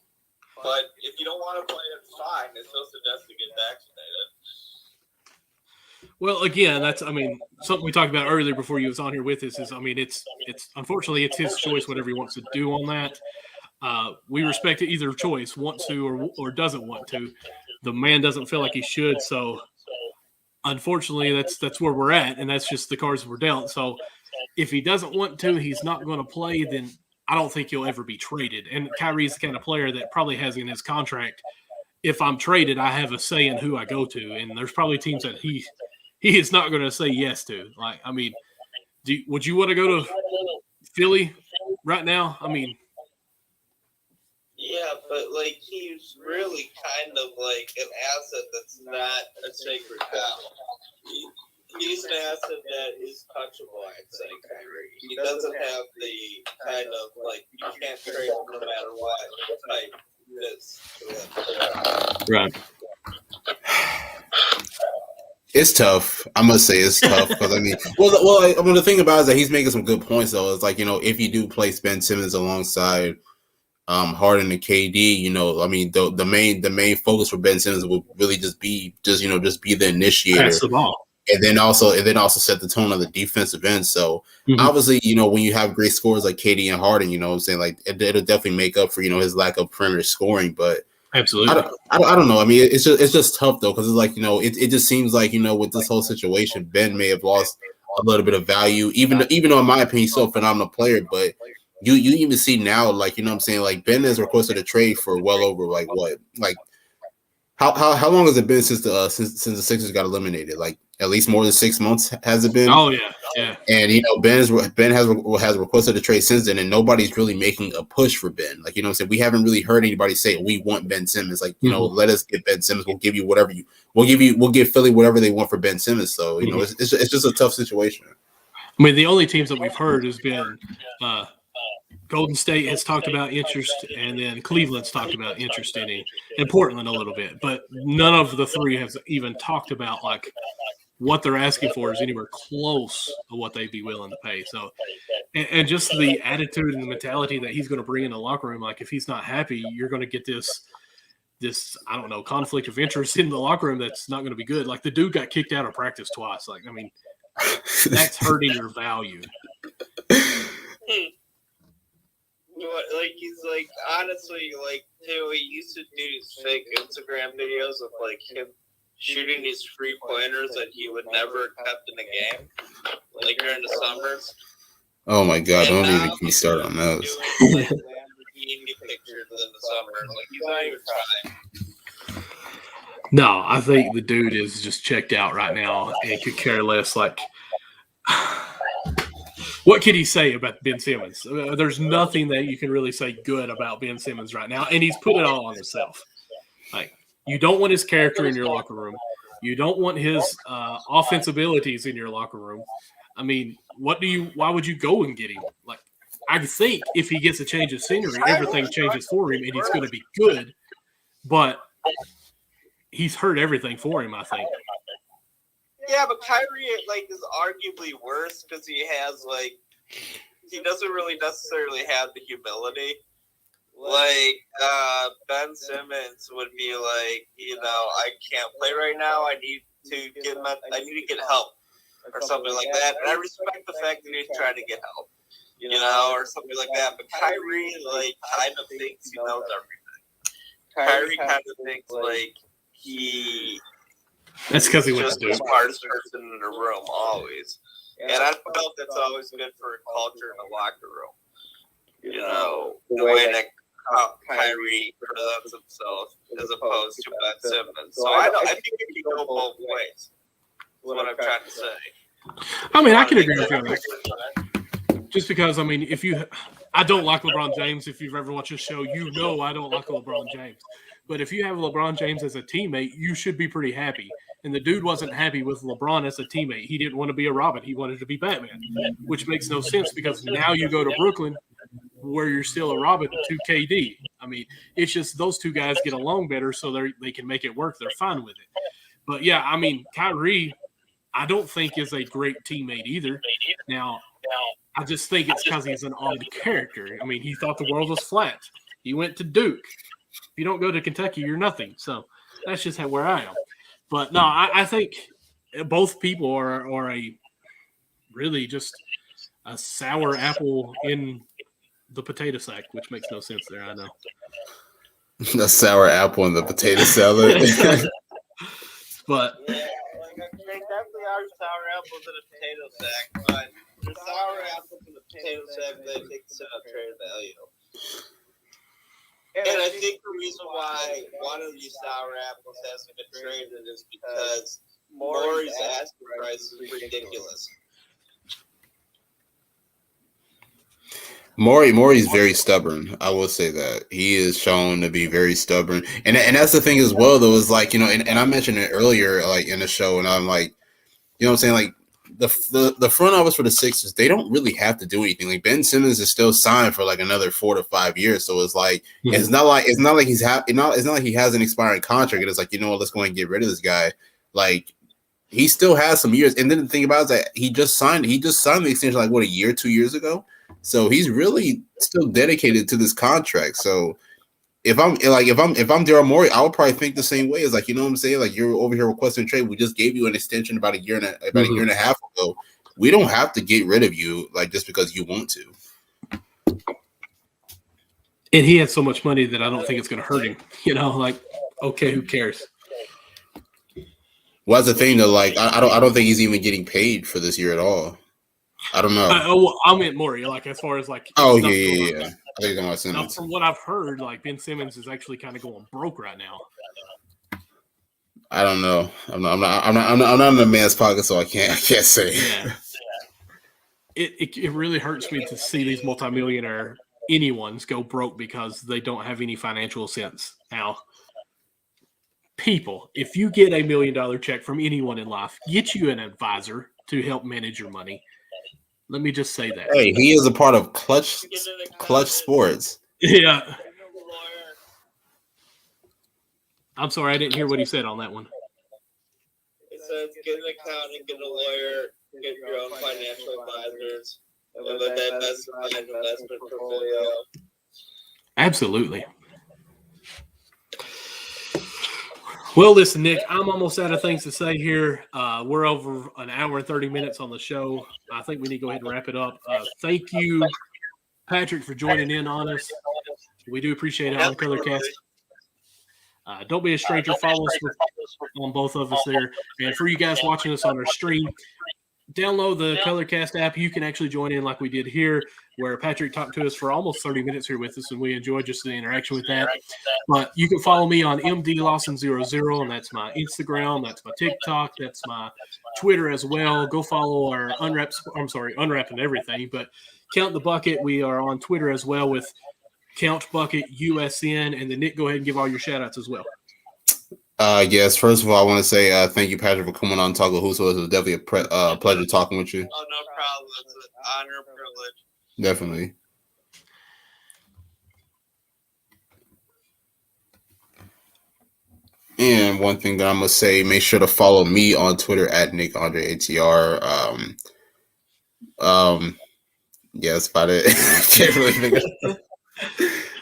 but if you don't want to play, it's fine. It's just a death to get vaccinated. Well, again, that's something we talked about earlier before you was on here with us is it's unfortunately it's his choice whatever he wants to do on that. We respect it either choice, wants to or doesn't want to. The man doesn't feel like he should, so unfortunately that's where we're at, and that's just the cards we're dealt. So if he doesn't want to, he's not going to play, then I don't think he'll ever be traded. And Kyrie's the kind of player that probably has in his contract, if I'm traded, I have a say in who I go to, and there's probably teams that he is not going to say yes to. Like, I mean, would you want to go to Philly right now? I mean, yeah, but like he's really kind of like an asset that's not a sacred cow. He's an asset that is touchable, I'd say, Kyrie. He doesn't have the kind of like you can't trade him no matter what type this. Right. It's tough. I must say it's tough because the thing about it is that he's making some good points though. It's like if you do place Ben Simmons alongside Harden and KD, the main focus for Ben Simmons will really just be the initiator. Pass the ball. And then also set the tone on the defensive end. So obviously, when you have great scorers like KD and Harden, I'm saying like it'll definitely make up for his lack of perimeter scoring. But absolutely, I don't know. I mean, it's just tough though because it's like it just seems like with this whole situation, Ben may have lost a little bit of value. Even though in my opinion he's still a phenomenal player, but you even see now like like Ben has requested a trade for well over how long has it been since the Sixers got eliminated? Like at least more than 6 months has it been? Oh yeah. And Ben has requested a trade since then, and nobody's really making a push for Ben. Like we haven't really heard anybody say we want Ben Simmons. Like let us get Ben Simmons. We'll give you whatever we'll give Philly whatever they want for Ben Simmons. So it's just a tough situation. I mean, the only teams that we've heard has been Golden State has talked about interest, and then Cleveland's talked about interest in him, and Portland a little bit. But none of the three has even talked about like what they're asking for is anywhere close to what they'd be willing to pay. So, and just the attitude and the mentality that he's going to bring in the locker room, like if he's not happy, you're going to get this I don't know, conflict of interest in the locker room that's not going to be good. Like the dude got kicked out of practice twice. Like, I mean, that's hurting your value. Like he's like honestly like too. He used to do these fake Instagram videos of like him shooting these 3-pointers that he would never attempt in a game, like during the summers. Oh my God! Don't even get me started on those. Lamborghini pictures in the summer. Like he's not even trying. No, I think the dude is just checked out right now and could care less. Like, what could he say about Ben Simmons? There's nothing that you can really say good about Ben Simmons right now, and he's put it all on himself. Like, you don't want his character in your locker room. You don't want his offensive abilities in your locker room. I mean, why would you go and get him? Like, I think if he gets a change of scenery, everything changes for him, and he's going to be good. But he's hurt everything for him, I think. Yeah, but Kyrie is arguably worse because he doesn't really necessarily have the humility. Ben Simmons would be like, I can't play right now. I need to get help or something like that. And I respect the fact that he's trying to get help, or something like that. But Kyrie kind of thinks he knows everything. Kyrie kind of thinks he. That's because he was went to the Duke. smartest person in the room always, and I felt that's always good for a culture in the locker room. The way that Kyrie presents himself as opposed to Ben Simmons. So I think it can go both ways. That's what I'm trying to say. I mean, I can agree with you on that. Just because, I mean, I don't like LeBron James. If you've ever watched this show, I don't like LeBron James. But if you have LeBron James as a teammate, you should be pretty happy. And the dude wasn't happy with LeBron as a teammate. He didn't want to be a Robin. He wanted to be Batman, which makes no sense because now you go to Brooklyn where you're still a Robin to KD. I mean, it's just those two guys get along better so they can make it work. They're fine with it. But, yeah, I mean, Kyrie, I don't think is a great teammate either. Now, I just think it's because he's an odd character. I mean, he thought the world was flat. He went to Duke. If you don't go to Kentucky, you're nothing. So that's just where I am. But no, I think both people are a really just a sour apple in the potato sack, which makes no sense there. I know. A sour apple in the potato salad. But yeah, they definitely are sour apples in a potato sack, but the sour apples in the potato sack they take trade value. And I think the reason why one of these sour apples hasn't been traded is because Morey's asking price is ridiculous. Morey's very stubborn. I will say that he is shown to be very stubborn, and that's the thing as well. Though is and I mentioned it earlier, in the show, and I'm like, what I'm saying, like the front office for the Sixers, they don't really have to do anything. Like Ben Simmons is still signed for another 4 to 5 years, so it's like it's not like he has an expiring contract. And it's like, let's go and get rid of this guy. Like he still has some years. And then the thing about it is that he just signed the extension a year, 2 years ago. So he's really still dedicated to this contract. So if I'm Daryl Morey, I would probably think the same way. As what I'm saying? Like you're over here requesting a trade. We just gave you an extension about a year and a half ago. We don't have to get rid of you just because you want to. And he has so much money that I don't think it's going to hurt him. Okay, who cares? Well, that's the thing though. I don't think he's even getting paid for this year at all. I don't know. I meant Morey, as far as Oh yeah. I think about Simmons. Now, from what I've heard, Ben Simmons is actually kind of going broke right now. I don't know. I'm not in the man's pocket, so I can't say. Yeah. It really hurts me to see these multimillionaire anyone's go broke because they don't have any financial sense. Now, people, if you get $1 million check from anyone in life, get you an advisor to help manage your money. Let me just say that. Hey, he is a part of Clutch Sports. Yeah. I'm sorry, I didn't hear what he said on that one. It says get an accountant, get a lawyer, get your own financial advisors, and then investment portfolio. Absolutely. Well, listen, Nick, I'm almost out of things to say here. We're over an hour and 30 minutes on the show. I think we need to go ahead and wrap it up. Thank you, Patrick, for joining in on us. We do appreciate it on the Colorcast. Don't be a stranger. Follow us on both of us there. And for you guys watching us on our stream, download the Colorcast app. You can actually join in like we did here, where Patrick talked to us for almost 30 minutes here with us, and we enjoyed just the interaction with that. But you can follow me on MDLawson00, and that's my Instagram, that's my TikTok, that's my Twitter as well. Go follow our Unwrapping Everything, but Count the Bucket. We are on Twitter as well with Count Bucket USN, and then Nick, go ahead and give all your shout-outs as well. Yes, first of all, I want to say thank you, Patrick, for coming on Talk with Who. So it was definitely a pleasure talking with you. Oh, no problem. It's an honor and privilege. Definitely. And one thing that I must say, make sure to follow me on Twitter at NickAndreATR. Yeah, that's about it. Can't really think of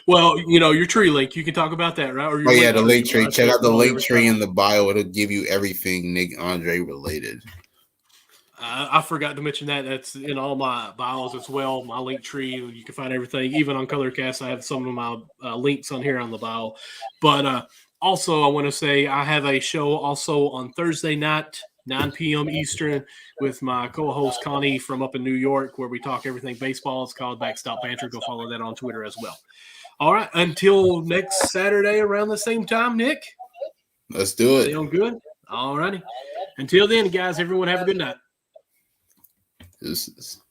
Well, your tree link. You can talk about that, right? Or your the link tree. Check out the link every tree time. in the bio. It'll give you everything Nick Andre related. I forgot to mention that. That's in all my bios as well. My link tree. You can find everything. Even on Colorcast, I have some of my links on here on the bio. But also, I want to say I have a show also on Thursday night, 9 p.m. Eastern, with my co-host Connie from up in New York, where we talk everything baseball. It's called Backstop Banter. Go follow that on Twitter as well. All right. Until next Saturday around the same time, Nick. Let's do it. Sound good? All righty. Until then, guys, everyone have a good night. This is